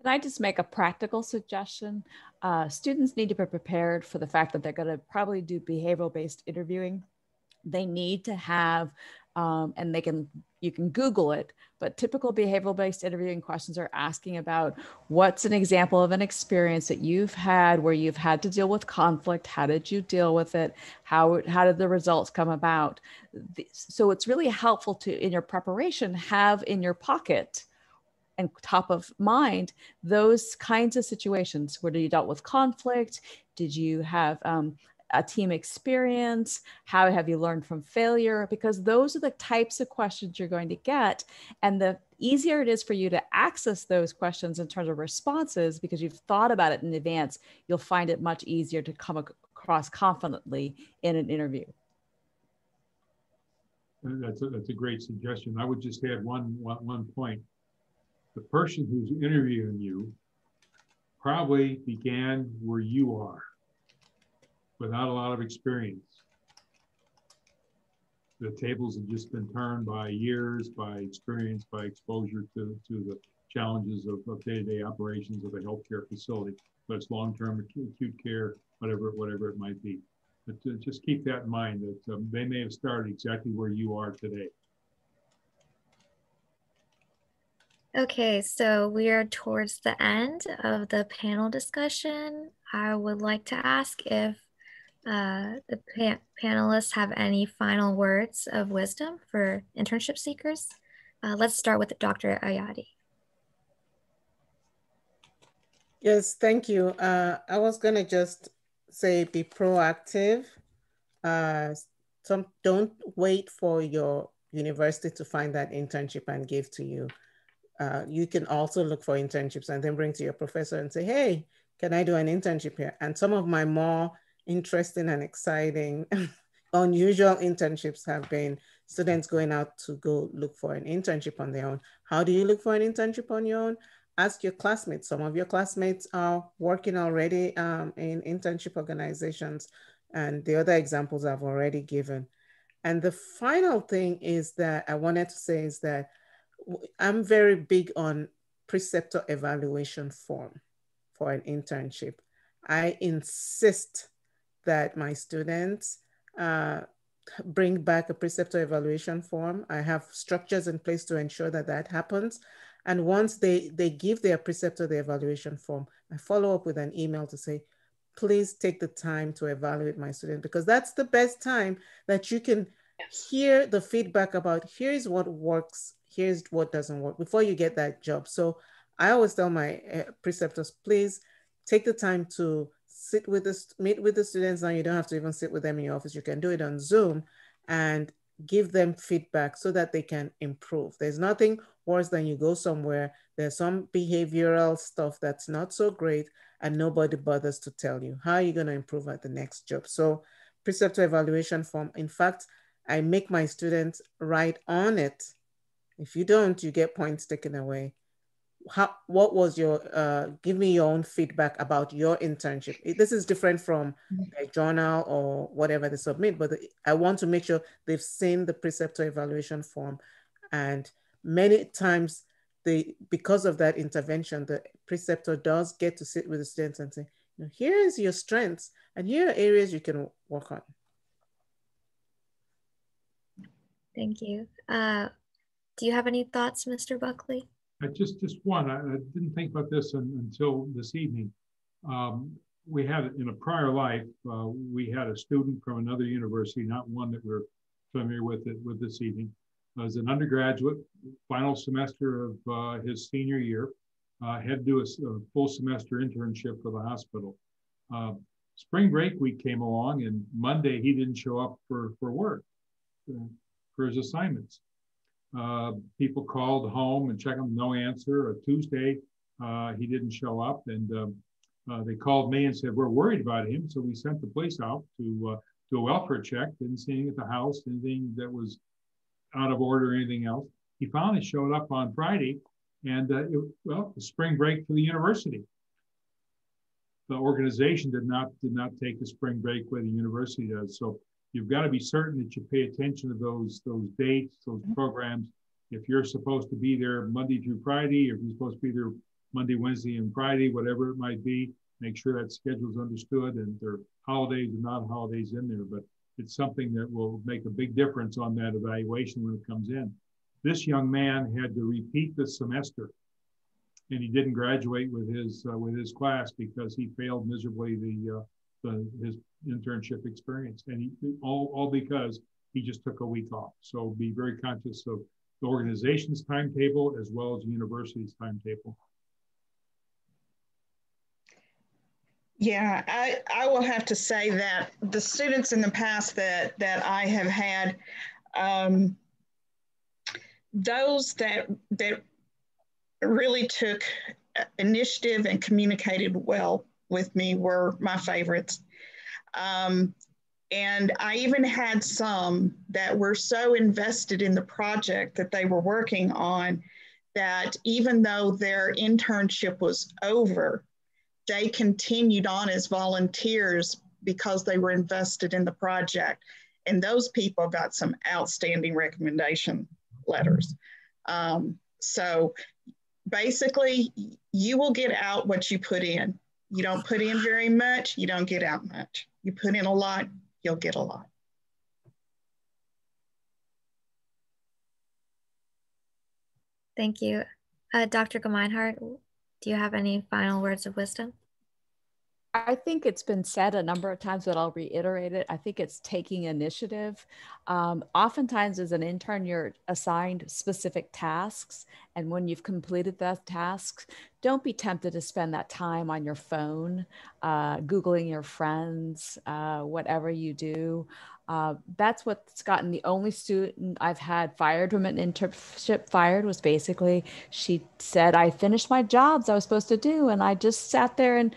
[SPEAKER 7] Can I just make a practical suggestion? Students need to be prepared for the fact that they're going to probably do behavioral-based interviewing. They need to have, and you can Google it, but typical behavioral-based interviewing questions are asking about what's an example of an experience that you've had where you've had to deal with conflict. How did you deal with it? How did the results come about? So it's really helpful to, in your preparation, have in your pocket and top of mind those kinds of situations. Where you dealt with conflict? Did you have a team experience? How have you learned from failure? Because those are the types of questions you're going to get. And the easier it is for you to access those questions in terms of responses, because you've thought about it in advance, you'll find it much easier to come across confidently in an interview.
[SPEAKER 6] That's a great suggestion. I would just add one point. The person who's interviewing you probably began where you are, without a lot of experience. The tables have just been turned by years, by experience, by exposure to the challenges of day-to-day operations of a healthcare facility, whether it's long-term, acute care, whatever it might be. But just keep that in mind that they may have started exactly where you are today.
[SPEAKER 2] Okay, so we are towards the end of the panel discussion. I would like to ask if the panelists have any final words of wisdom for internship seekers. Let's start with Dr. Ayadi.
[SPEAKER 3] Yes, thank you. I was going to just say be proactive. Don't wait for your university to find that internship and give to you. You can also look for internships and then bring to your professor and say, "Hey, can I do an internship here?" And some of my more interesting and exciting, unusual internships have been students going out to go look for an internship on their own. How do you look for an internship on your own? Ask your classmates. Some of your classmates are working already in internship organizations, and the other examples I've already given. And the final thing is that I wanted to say is that I'm very big on Preceptor evaluation form for an internship. I insist that my students bring back a Preceptor evaluation form. I have structures in place to ensure that that happens. And once they give their Preceptor the evaluation form, I follow up with an email to say, "Please take the time to evaluate my student," because that's the best time that you can hear the feedback about here's what works, here's what doesn't work before you get that job. So I always tell my preceptors, please take the time to meet with the students. Now you don't have to even sit with them in your office. You can do it on Zoom and give them feedback so that they can improve. There's nothing worse than you go somewhere, there's some behavioral stuff that's not so great and nobody bothers to tell you. How are you going to improve at the next job? So Preceptor evaluation form. In fact, I make my students write on it. If you don't, you get points taken away. What was your, give me your own feedback about your internship. This is different from their journal or whatever they submit, but I want to make sure they've seen the preceptor evaluation form. And many times, because of that intervention, the preceptor does get to sit with the students and say, here is your strengths, and here are areas you can work on.
[SPEAKER 2] Thank you. Do you have any thoughts, Mr. Buckley?
[SPEAKER 6] Just one. I didn't think about this until this evening. We had, in a prior life, we had a student from another university, not one that we're familiar with this evening. As an undergraduate, final semester of his senior year, had to do a full semester internship for the hospital. Spring break week came along, and Monday he didn't show up for work, for his assignments. People called home and checked him, no answer. Or Tuesday, he didn't show up, and they called me and said, we're worried about him. So we sent the police out to do a welfare check. Didn't see anything at the house, anything that was out of order or anything else. He finally showed up on Friday, and the spring break for the university. The organization did not take the spring break where the university does. So you've got to be certain that you pay attention to those dates, those programs. If you're supposed to be there Monday through Friday, if you're supposed to be there Monday, Wednesday, and Friday, whatever it might be, make sure that schedule is understood and there are holidays and not holidays in there. But it's something that will make a big difference on that evaluation when it comes in. This young man had to repeat the semester, and he didn't graduate with his class because he failed miserably his internship experience, and all because he just took a week off. So be very conscious of the organization's timetable as well as the university's timetable.
[SPEAKER 5] Yeah, I will have to say that the students in the past that I have had, those that really took initiative and communicated well with me were my favorites. And I even had some that were so invested in the project that they were working on that even though their internship was over, they continued on as volunteers because they were invested in the project. And those people got some outstanding recommendation letters. So basically, you will get out what you put in. You don't put in very much, you don't get out much. You put in a lot, you'll get a lot.
[SPEAKER 2] Thank you. Dr. Gemeinhart, do you have any final words of wisdom?
[SPEAKER 7] I think it's been said a number of times, but I'll reiterate it. I think it's taking initiative. Oftentimes as an intern, you're assigned specific tasks. And when you've completed those tasks, don't be tempted to spend that time on your phone, Googling your friends, whatever you do. That's what's gotten the only student I've had fired from an internship fired was basically, she said, I finished my jobs I was supposed to do. And I just sat there and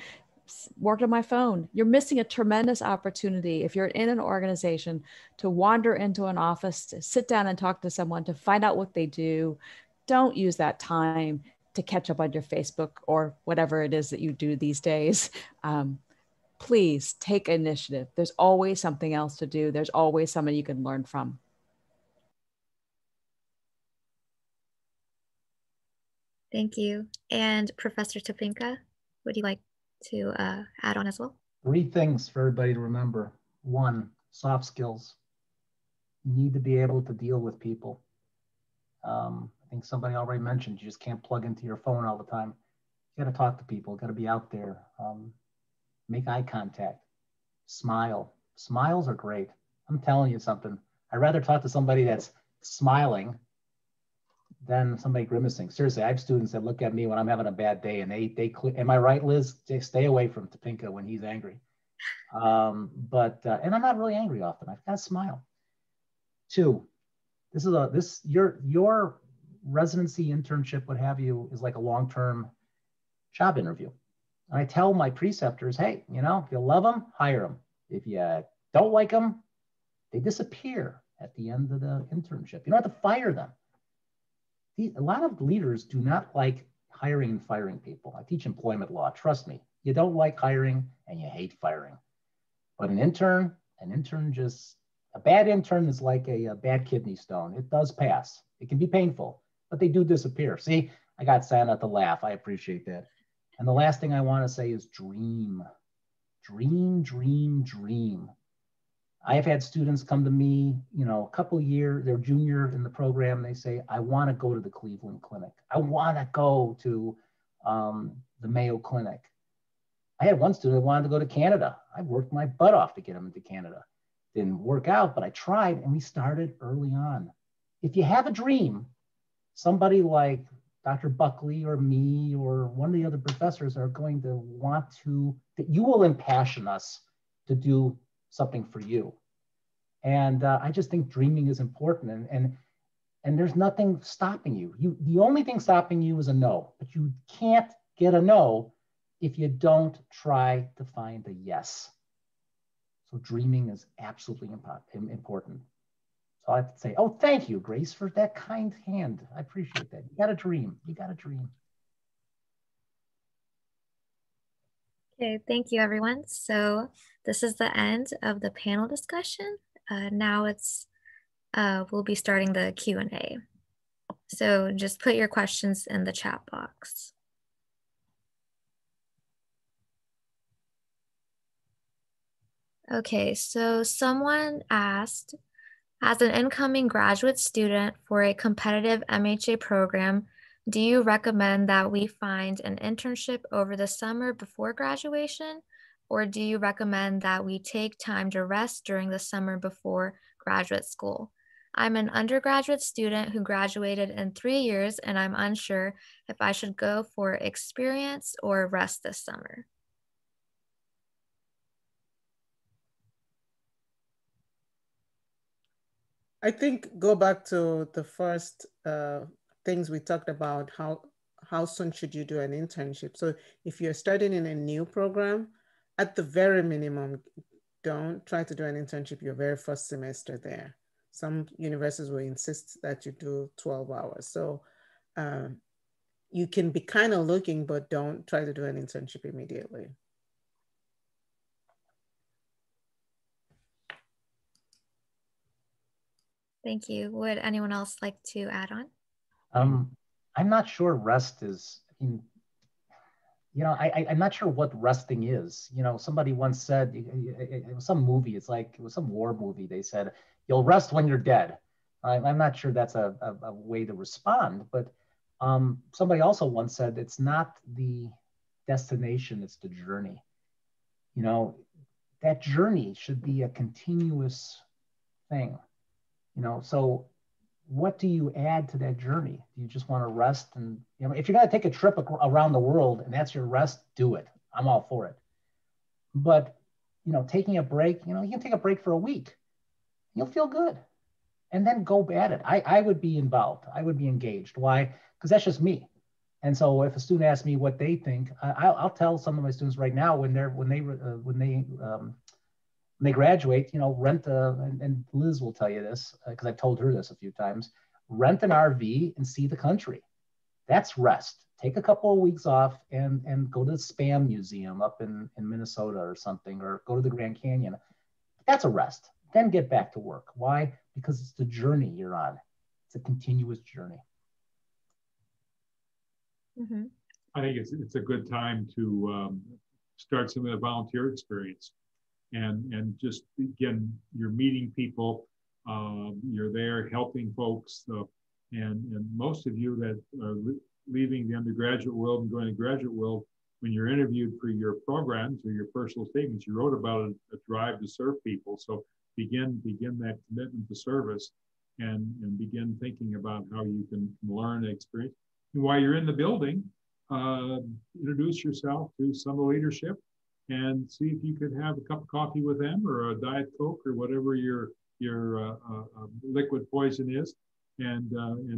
[SPEAKER 7] worked on my phone. You're missing a tremendous opportunity if you're in an organization to wander into an office, to sit down and talk to someone, to find out what they do. Don't use that time to catch up on your Facebook or whatever it is that you do these days. Please take initiative. There's always something else to do. There's always someone you can learn from.
[SPEAKER 2] Thank you. And Professor Topinka, would you like to add on as well?
[SPEAKER 8] 3 things for everybody to remember. 1, soft skills. You need to be able to deal with people. I think somebody already mentioned, you just can't plug into your phone all the time. You got to talk to people, got to be out there. Make eye contact, smile. Smiles are great. I'm telling you something. I'd rather talk to somebody that's smiling than somebody grimacing. Seriously, I have students that look at me when I'm having a bad day and they am I right, Liz? They stay away from Topinka when he's angry. And I'm not really angry often. I've got to smile. 2, your residency, internship, what have you, is like a long-term job interview. And I tell my preceptors, hey, if you love them, hire them. If you don't like them, they disappear. at the end of the internship. You don't have to fire them. A lot of leaders do not like hiring and firing people. I teach employment law. Trust me, you don't like hiring and you hate firing. But an intern just, a bad intern is like a bad kidney stone. It does pass. It can be painful, but they do disappear. See, I got Santa to laugh. I appreciate that. And the last thing I want to say is dream. Dream, dream, dream. I have had students come to me, you know, a couple of years, they're junior in the program. They say, I want to go to the Cleveland Clinic. I want to go to the Mayo Clinic. I had one student who wanted to go to Canada. I worked my butt off to get him into Canada. Didn't work out, but I tried, and we started early on. If you have a dream, somebody like Dr. Buckley or me or one of the other professors are going to want to, that you will impassion us to do something for you. And I just think dreaming is important, and there's nothing stopping you. The only thing stopping you is a no, but you can't get a no if you don't try to find a yes. So dreaming is absolutely important. So I have to say, oh, thank you, Grace, for that kind hand. I appreciate that. You got a dream. You got a dream.
[SPEAKER 2] Okay, thank you, everyone. So this is the end of the panel discussion. Now we'll be starting the Q&A. So just put your questions in the chat box. Okay, so someone asked, as an incoming graduate student for a competitive MHA program, do you recommend that we find an internship over the summer before graduation? Or do you recommend that we take time to rest during the summer before graduate school? I'm an undergraduate student who graduated in 3 years, and I'm unsure if I should go for experience or rest this summer.
[SPEAKER 3] I think go back to the first things we talked about, how soon should you do an internship? So if you're starting in a new program, at the very minimum, don't try to do an internship your very first semester there. Some universities will insist that you do 12 hours. So you can be kind of looking, but don't try to do an internship immediately.
[SPEAKER 2] Thank you. Would anyone else like to add on?
[SPEAKER 8] I'm not sure rest is, you know, I'm not sure what resting is. You know, somebody once said, it was some movie, it was some war movie. They said, you'll rest when you're dead. I'm not sure that's a way to respond, but somebody also once said, it's not the destination, it's the journey. You know, that journey should be a continuous thing. You know, so what do you add to that journey? Do you just want to rest? And, you know, if you're going to take a trip around the world and that's your rest, do it. I'm all for it. But, you know, taking a break, you know, you can take a break for a week. You'll feel good. And then go at it. I would be involved. I would be engaged. Why? Because that's just me. And so if a student asks me what they think, I'll tell some of my students right now when they graduate, you know, and Liz will tell you this, because I've told her this a few times, rent an RV and see the country. That's rest. Take a couple of weeks off and go to the Spam Museum up in Minnesota or something, or go to the Grand Canyon. That's a rest. Then get back to work. Why? Because it's the journey you're on. It's a continuous journey.
[SPEAKER 2] Mm-hmm.
[SPEAKER 6] I think it's a good time to start some of the volunteer experience. And just, again, you're meeting people, you're there helping folks. And most of you that are leaving the undergraduate world and going to graduate world, when you're interviewed for your programs or your personal statements, you wrote about a drive to serve people. So begin that commitment to service and begin thinking about how you can learn and experience. And while you're in the building, introduce yourself to some of the leadership and see if you could have a cup of coffee with them or a Diet Coke or whatever your liquid poison is, and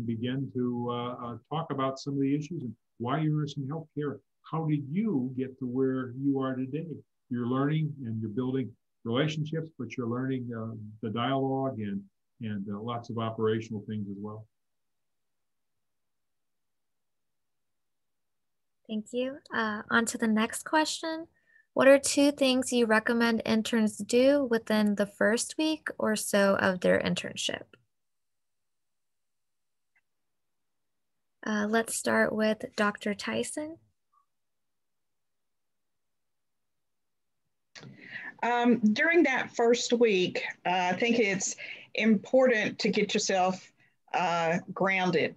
[SPEAKER 6] begin to talk about some of the issues and why you're in healthcare. How did you get to where you are today? You're learning and you're building relationships, but you're learning the dialogue and and lots of operational things as well.
[SPEAKER 2] Thank you. On to the next question. What are 2 things you recommend interns do within the first week or so of their internship? Let's start with Dr. Tyson.
[SPEAKER 5] During that first week, I think it's important to get yourself grounded,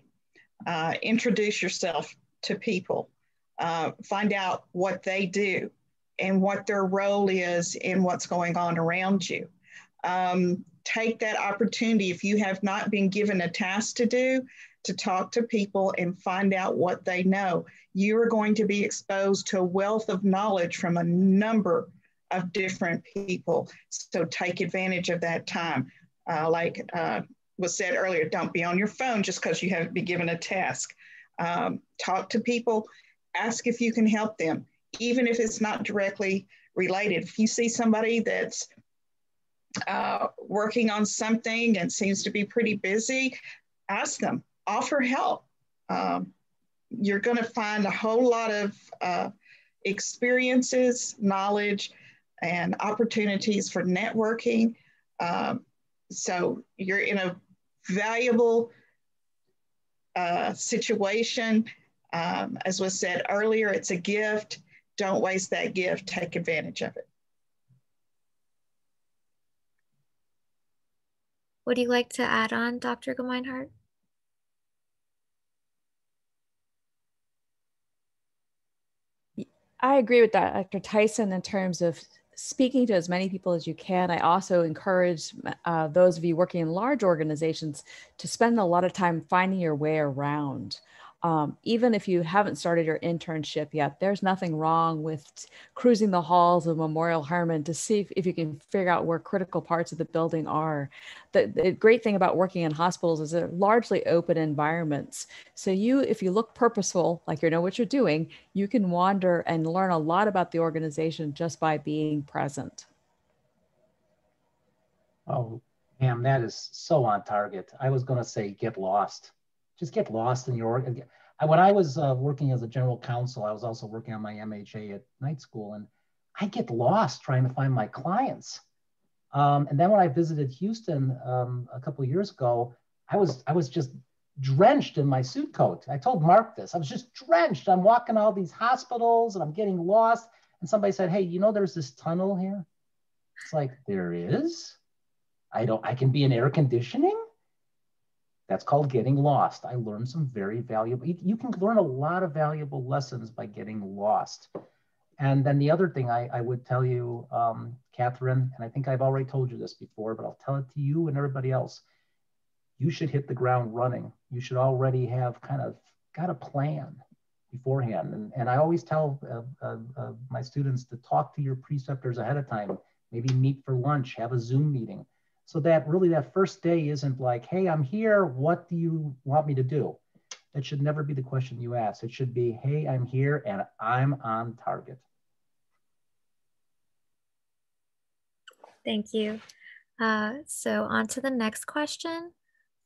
[SPEAKER 5] introduce yourself to people, find out what they do and what their role is in what's going on around you. Take that opportunity, if you have not been given a task to do, to talk to people and find out what they know. You are going to be exposed to a wealth of knowledge from a number of different people. So take advantage of that time. Like was said earlier, don't be on your phone just because you haven't been given a task. Talk to people, ask if you can help them, even if it's not directly related. If you see somebody that's working on something and seems to be pretty busy, ask them, offer help. You're going to find a whole lot of experiences, knowledge, and opportunities for networking. So you're in a valuable situation. As was said earlier, it's a gift. Don't waste that gift. Take advantage of it.
[SPEAKER 2] Would you like to add on, Dr. Gemeinhart?
[SPEAKER 7] I agree with that, Dr. Tyson, in terms of speaking to as many people as you can. I also encourage those of you working in large organizations to spend a lot of time finding your way around. Even if you haven't started your internship yet, there's nothing wrong with cruising the halls of Memorial Hermann to see if you can figure out where critical parts of the building are. The great thing about working in hospitals is they're largely open environments. So if you look purposeful, like you know what you're doing, you can wander and learn a lot about the organization just by being present.
[SPEAKER 8] Oh, Pam, that is so on target. I was going to say get lost. Just get lost in your, when I was working as a general counsel, I was also working on my MHA at night school, and I get lost trying to find my clients. And then when I visited Houston a couple of years ago, I was just drenched in my suit coat. I told Mark this. I was just drenched. I'm walking all these hospitals and I'm getting lost. And somebody said, hey, you know, there's this tunnel here. It's like, there is? I can be in air conditioning? That's called getting lost. I learned some very valuable, you can learn a lot of valuable lessons by getting lost. And then the other thing I would tell you, Catherine, and I think I've already told you this before, but I'll tell it to you and everybody else. You should hit the ground running. You should already have kind of got a plan beforehand. And I always tell my students to talk to your preceptors ahead of time, maybe meet for lunch, have a Zoom meeting. So that really that first day isn't like, hey, I'm here, what do you want me to do? That should never be the question you ask. It should be, hey, I'm here and I'm on target.
[SPEAKER 2] Thank you. So on to the next question.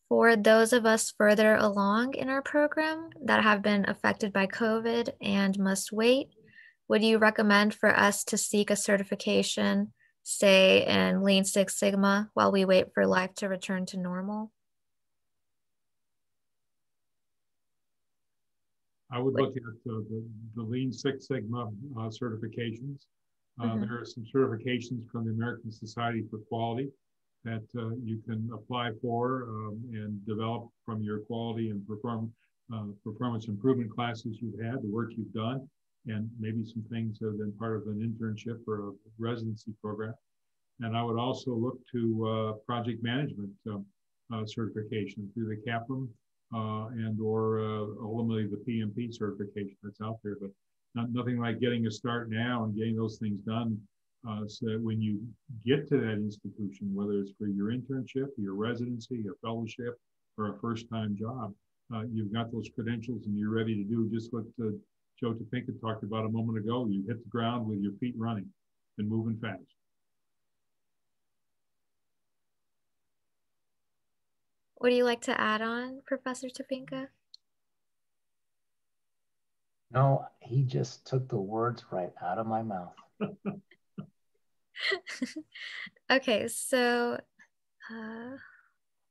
[SPEAKER 2] For those of us further along in our program that have been affected by COVID and must wait, would you recommend for us to seek a certification, say in Lean Six Sigma, while we wait for life to return to normal?
[SPEAKER 6] I would look at the Lean Six Sigma certifications. There are some certifications from the American Society for Quality that you can apply for and develop from your quality and performance improvement classes you've had, the work you've done, and maybe some things that have been part of an internship or a residency program. And I would also look to project management certification through the CAPM and or ultimately the PMP certification that's out there. But nothing like getting a start now and getting those things done so that when you get to that institution, whether it's for your internship, your residency, a fellowship, or a first-time job, you've got those credentials and you're ready to do just what Joe Topinka talked about a moment ago. You hit the ground with your feet running and moving fast.
[SPEAKER 2] Would you like to add on, Professor Topinka?
[SPEAKER 8] No, he just took the words right out of my mouth.
[SPEAKER 2] Okay, so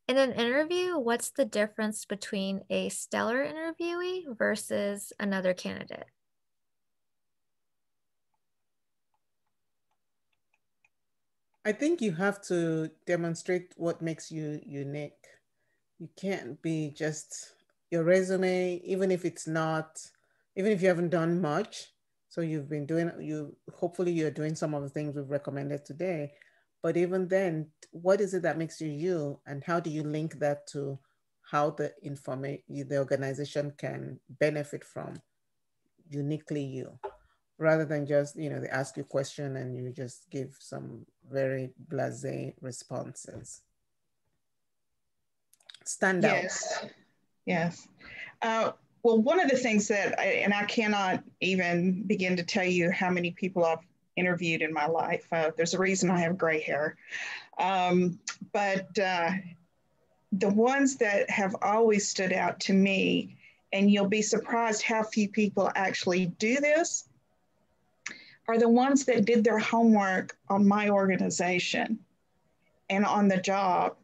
[SPEAKER 2] in an interview, what's the difference between a stellar interviewee versus another candidate?
[SPEAKER 3] I think you have to demonstrate what makes you unique. You can't be just your resume, even if it's not, even if you haven't done much. So you've been doing, hopefully you're doing some of the things we've recommended today. But even then, what is it that makes you you? And how do you link that to how the organization can benefit from uniquely you? Rather than just, they ask you a question and you just give some very blasé responses. Stand out.
[SPEAKER 5] Yes. Well, one of the things that, I cannot even begin to tell you how many people I've interviewed in my life. There's a reason I have gray hair. But the ones that have always stood out to me, and you'll be surprised how few people actually do this, are the ones that did their homework on my organization and on the job.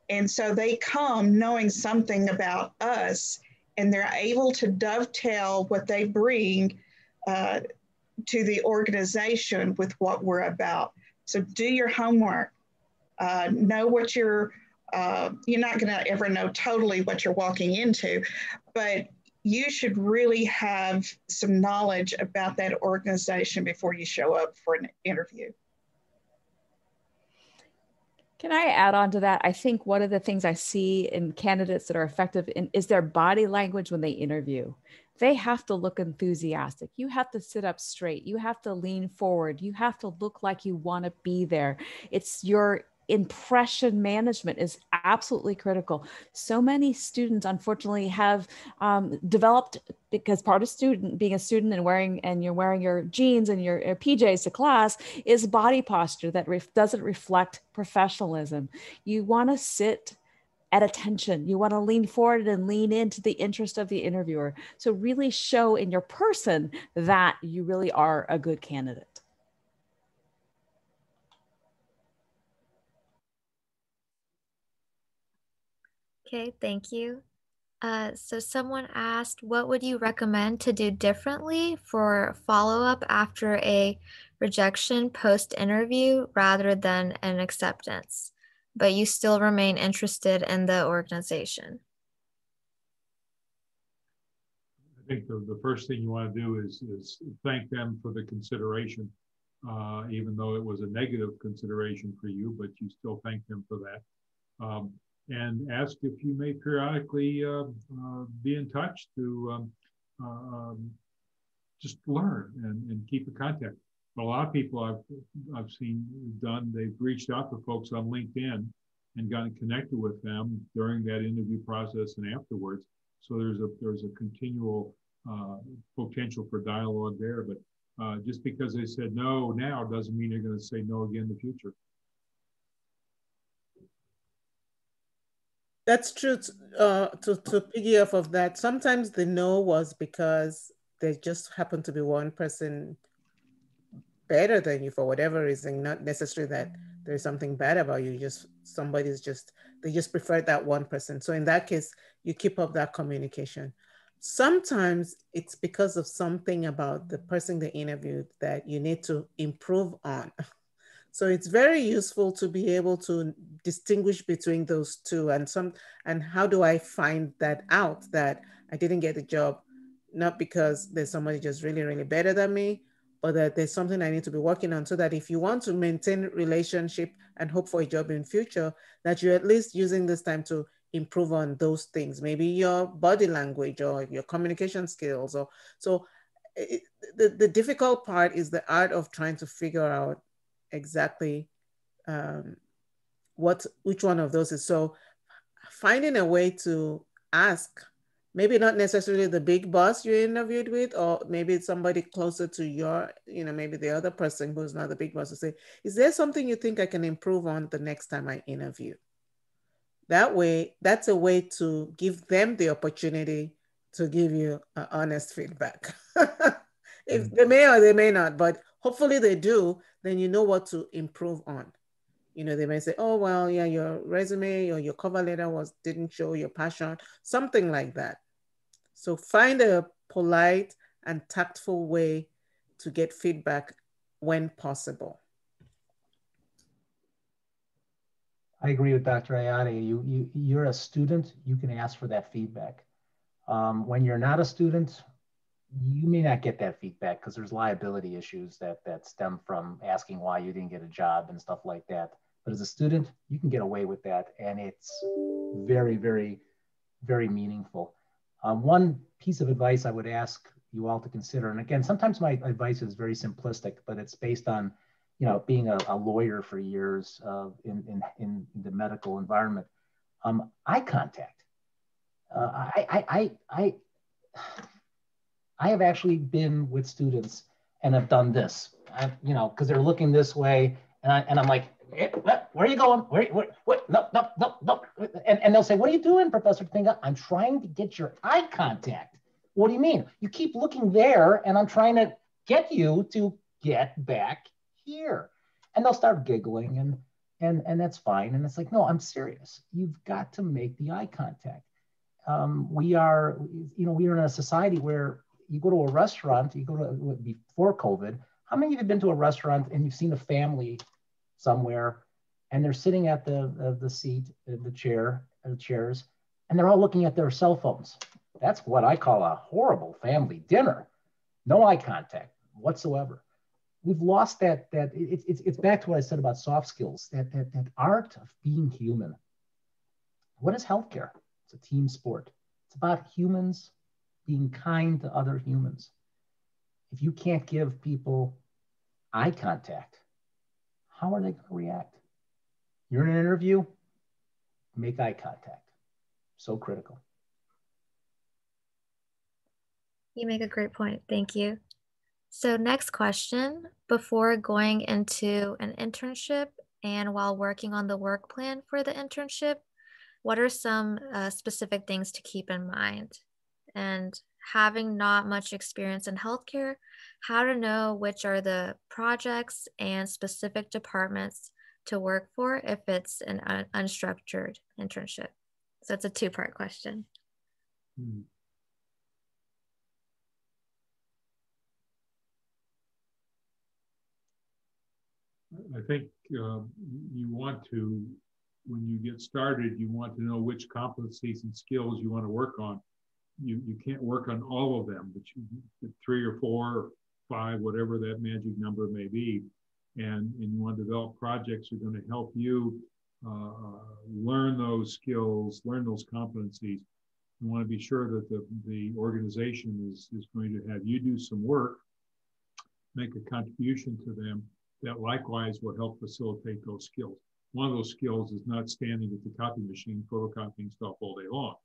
[SPEAKER 5] And so they come knowing something about us, and they're able to dovetail what they bring to the organization with what we're about. So do your homework. Know what you're not going to ever know totally what you're walking into, but you should really have some knowledge about that organization before you show up for an interview.
[SPEAKER 7] Can I add on to that? I think one of the things I see in candidates that are effective is their body language when they interview. They have to look enthusiastic. You have to sit up straight. You have to lean forward. You have to look like you want to be there. It's your impression management is absolutely critical. So many students, unfortunately, have developed, because part of being a student and you're wearing your jeans and your PJs to class, is body posture that doesn't reflect professionalism. You want to sit at attention. You want to lean forward and lean into the interest of the interviewer. So really show in your person that you really are a good candidate.
[SPEAKER 2] Okay, thank you. So someone asked, what would you recommend to do differently for follow-up after a rejection post-interview rather than an acceptance, but you still remain interested in the organization?
[SPEAKER 6] I think the first thing you want to do is thank them for the consideration, even though it was a negative consideration for you, but you still thank them for that. And ask if you may periodically be in touch to just learn and keep in contact. But a lot of people I've seen done, they've reached out to folks on LinkedIn and gotten connected with them during that interview process and afterwards. So there's a continual potential for dialogue there. But just because they said no now doesn't mean they're going to say no again in the future.
[SPEAKER 3] That's true. To piggy off of that, sometimes the no was because there just happened to be one person better than you for whatever reason, not necessarily that there's something bad about you, they just prefer that one person. So in that case, you keep up that communication. Sometimes it's because of something about the person they interviewed that you need to improve on. So it's very useful to be able to distinguish between those two, and how do I find that out, that I didn't get the job, not because there's somebody just really, really better than me, but that there's something I need to be working on, so that if you want to maintain relationship and hope for a job in future, that you're at least using this time to improve on those things, maybe your body language or your communication skills. The difficult part is the art of trying to figure out exactly which one of those is. So finding a way to ask, maybe not necessarily the big boss you interviewed with, or maybe it's somebody closer to your, maybe the other person who's not the big boss, to say, is there something you think I can improve on the next time I interview? That way, that's a way to give them the opportunity to give you honest feedback. If they may or they may not, but hopefully they do, then you know what to improve on. You know, they may say, oh, well, yeah, your resume or your cover letter didn't show your passion, something like that. So find a polite and tactful way to get feedback when possible.
[SPEAKER 8] I agree with Dr. Ayati. You're a student, you can ask for that feedback. When you're not a student, you may not get that feedback because there's liability issues that stem from asking why you didn't get a job and stuff like that. But as a student, you can get away with that, and it's very, very, very meaningful. One piece of advice I would ask you all to consider, and again, sometimes my advice is very simplistic, but it's based on, you know, being a lawyer for years in the medical environment. Eye contact. I have actually been with students and have done this, you know, because they're looking this way, and I'm like, hey, where are you going? What? No. And they'll say, what are you doing, Professor Tinga? I'm trying to get your eye contact. What do you mean? You keep looking there, and I'm trying to get you to get back here. And they'll start giggling, and that's fine. And it's like, no, I'm serious. You've got to make the eye contact. We are in a society where you go to a restaurant, before COVID, how many of you have been to a restaurant and you've seen a family somewhere and they're sitting at the chairs, and they're all looking at their cell phones? That's what I call a horrible family dinner. No eye contact whatsoever. We've lost that it's back to what I said about soft skills, that art of being human. What is healthcare? It's a team sport. It's about humans being kind to other humans. If you can't give people eye contact, how are they going to react? You're in an interview, make eye contact. So critical.
[SPEAKER 2] You make a great point. Thank you. So next question, before going into an internship and while working on the work plan for the internship, what are some specific things to keep in mind? And having not much experience in healthcare, how to know which are the projects and specific departments to work for if it's an unstructured internship? So it's a two-part question.
[SPEAKER 6] I think you want to, when you get started, you want to know which competencies and skills you want to work on. You can't work on all of them, but you 3 or 4 or 5, whatever that magic number may be, and you want to develop projects that are going to help you learn those skills, learn those competencies. You want to be sure that the organization is going to have you do some work, make a contribution to them that likewise will help facilitate those skills. One of those skills is not standing at the copy machine photocopying stuff all day long.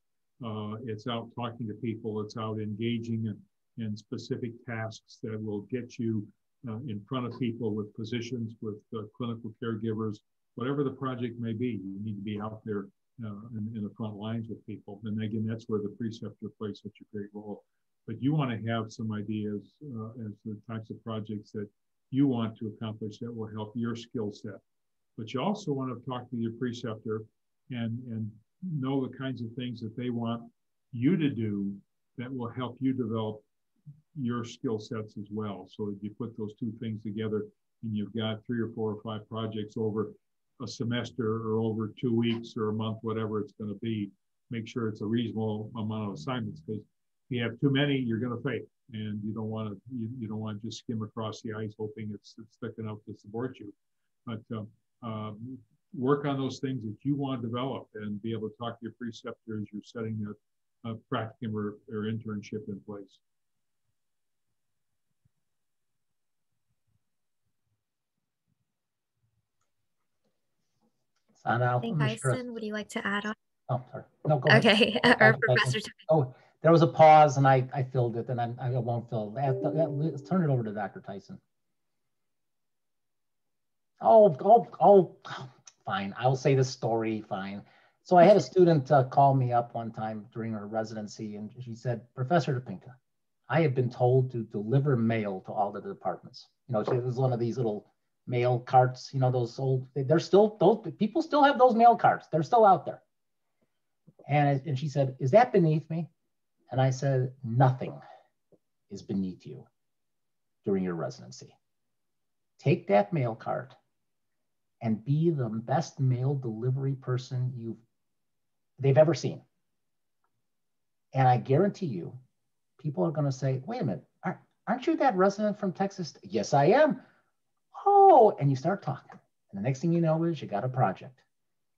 [SPEAKER 6] It's out talking to people, it's out engaging in specific tasks that will get you in front of people with physicians, with clinical caregivers, whatever the project may be. You need to be out there in the front lines with people. And again, that's where the preceptor plays such a great role. But you want to have some ideas as the types of projects that you want to accomplish that will help your skill set. But you also want to talk to your preceptor and know the kinds of things that they want you to do that will help you develop your skill sets as well. So if you put those two things together and you've got 3 or 4 or 5 projects over a semester or over 2 weeks or a month, whatever it's going to be, make sure it's a reasonable amount of assignments, because if you have too many, you're going to fail. And you don't want to just skim across the ice hoping it's thick enough to support you. But work on those things that you want to develop and be able to talk to your preceptor as you're setting a practicum or internship in place.
[SPEAKER 2] I think Tyson, would you like to add on?
[SPEAKER 8] Oh, sorry. No, go ahead.
[SPEAKER 2] Okay, or Professor.
[SPEAKER 8] Oh, there was a pause and I filled it, and I won't fill it. Let's turn it over to Dr. Tyson. Oh, fine. I'll say the story, fine. So I had a student call me up one time during her residency, and she said, Professor DePinka, I have been told to deliver mail to all the departments. You know, it was one of these little mail carts, you know, those old, they're still, those people still have those mail carts. They're still out there. And she said, is that beneath me? And I said, nothing is beneath you during your residency. Take that mail cart and be the best mail delivery person they've ever seen. And I guarantee you, people are going to say, wait a minute, aren't you that resident from Texas? Yes, I am. Oh, and you start talking. And the next thing you know is you got a project,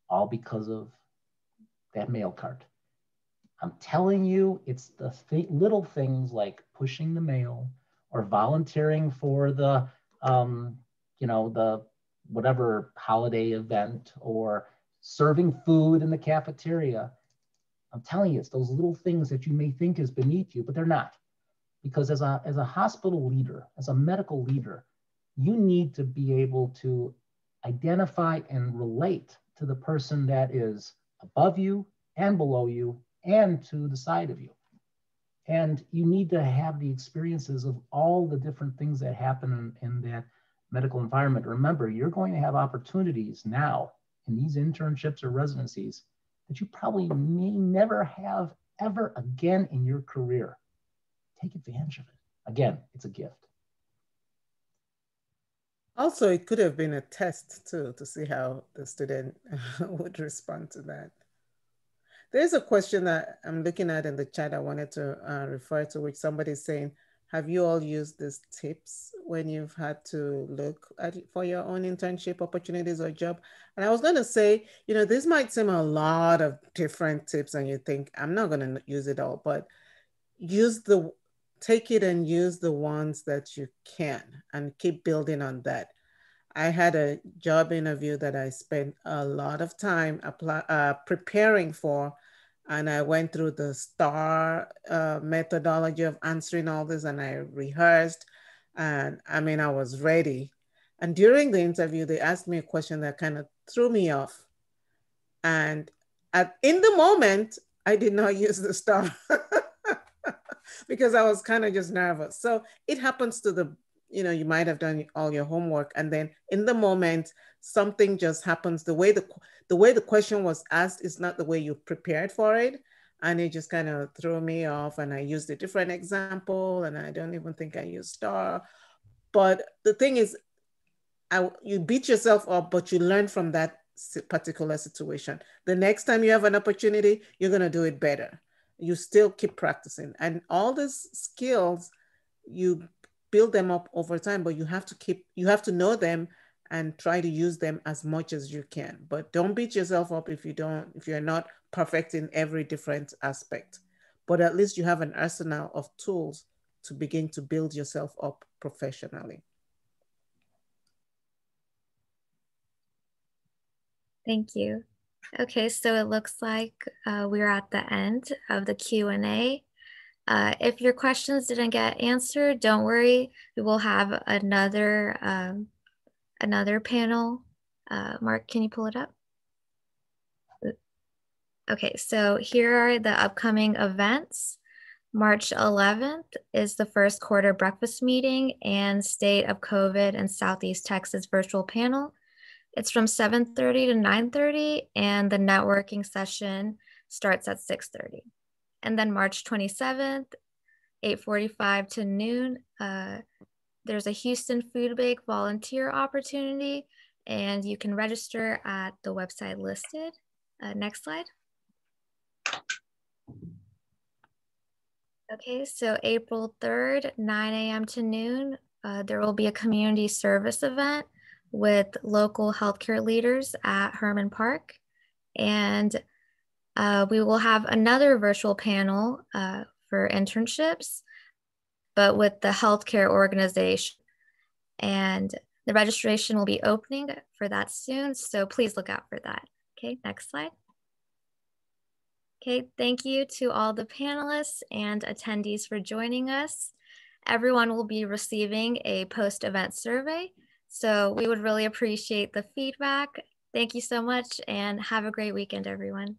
[SPEAKER 8] all because of that mail cart. I'm telling you, it's the little things like pushing the mail or volunteering for the, the whatever holiday event or serving food in the cafeteria. I'm telling you, it's those little things that you may think is beneath you, but they're not. Because as a hospital leader, as a medical leader, you need to be able to identify and relate to the person that is above you and below you and to the side of you. And you need to have the experiences of all the different things that happen in that medical environment. Remember, you're going to have opportunities now in these internships or residencies that you probably may never have ever again in your career. Take advantage of it. Again, it's a gift.
[SPEAKER 3] Also, it could have been a test too, to see how the student would respond to that. There's a question that I'm looking at in the chat I wanted to refer to, which somebody's saying, have you all used these tips when you've had to look for your own internship opportunities or job? And I was going to say, this might seem a lot of different tips and you think, I'm not going to use it all, but take it and use the ones that you can and keep building on that. I had a job interview that I spent a lot of time preparing for, and I went through the STAR methodology of answering all this, and I rehearsed, and I was ready. And during the interview, they asked me a question that kind of threw me off. And in the moment, I did not use the STAR because I was kind of just nervous. So it happens to you might have done all your homework, and then in the moment, something just happens. The way the question was asked is not the way you prepared for it. And it just kind of threw me off, and I used a different example, and I don't even think I used STAR. But the thing is, you beat yourself up, but you learn from that particular situation. The next time you have an opportunity, you're going to do it better. You still keep practicing. And all these skills, you build them up over time, but you have to know them and try to use them as much as you can. But don't beat yourself up if you're not perfect in every different aspect. But at least you have an arsenal of tools to begin to build yourself up professionally.
[SPEAKER 2] Thank you. Okay, so it looks like we're at the end of the Q&A. If your questions didn't get answered, don't worry. We will have another panel. Mark, can you pull it up? Okay, so here are the upcoming events. March 11th is the first quarter breakfast meeting and State of COVID in Southeast Texas virtual panel. It's from 7:30 to 9:30, and the networking session starts at 6:30. And then March 27th, 8:45 to noon, there's a Houston Food Bank volunteer opportunity, and you can register at the website listed. Next slide. Okay, so April 3rd, 9 a.m. to noon, there will be a community service event with local healthcare leaders at Herman Park. And we will have another virtual panel for internships, but with the healthcare organization. And the registration will be opening for that soon, so please look out for that. Okay, next slide. Okay, thank you to all the panelists and attendees for joining us. Everyone will be receiving a post-event survey, so we would really appreciate the feedback. Thank you so much, and have a great weekend, everyone.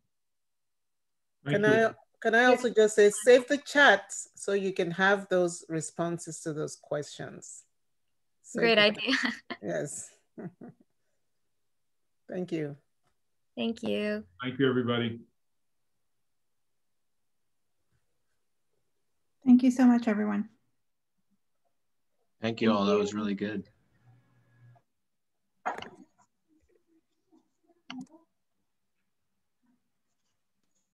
[SPEAKER 6] Thank you.
[SPEAKER 3] Can I also just say, save the chats so you can have those responses to those questions.
[SPEAKER 2] Great idea.
[SPEAKER 3] Yes. Thank you.
[SPEAKER 2] Thank you.
[SPEAKER 6] Thank you, everybody.
[SPEAKER 9] Thank you so much, everyone.
[SPEAKER 10] Thank you all. That was really good.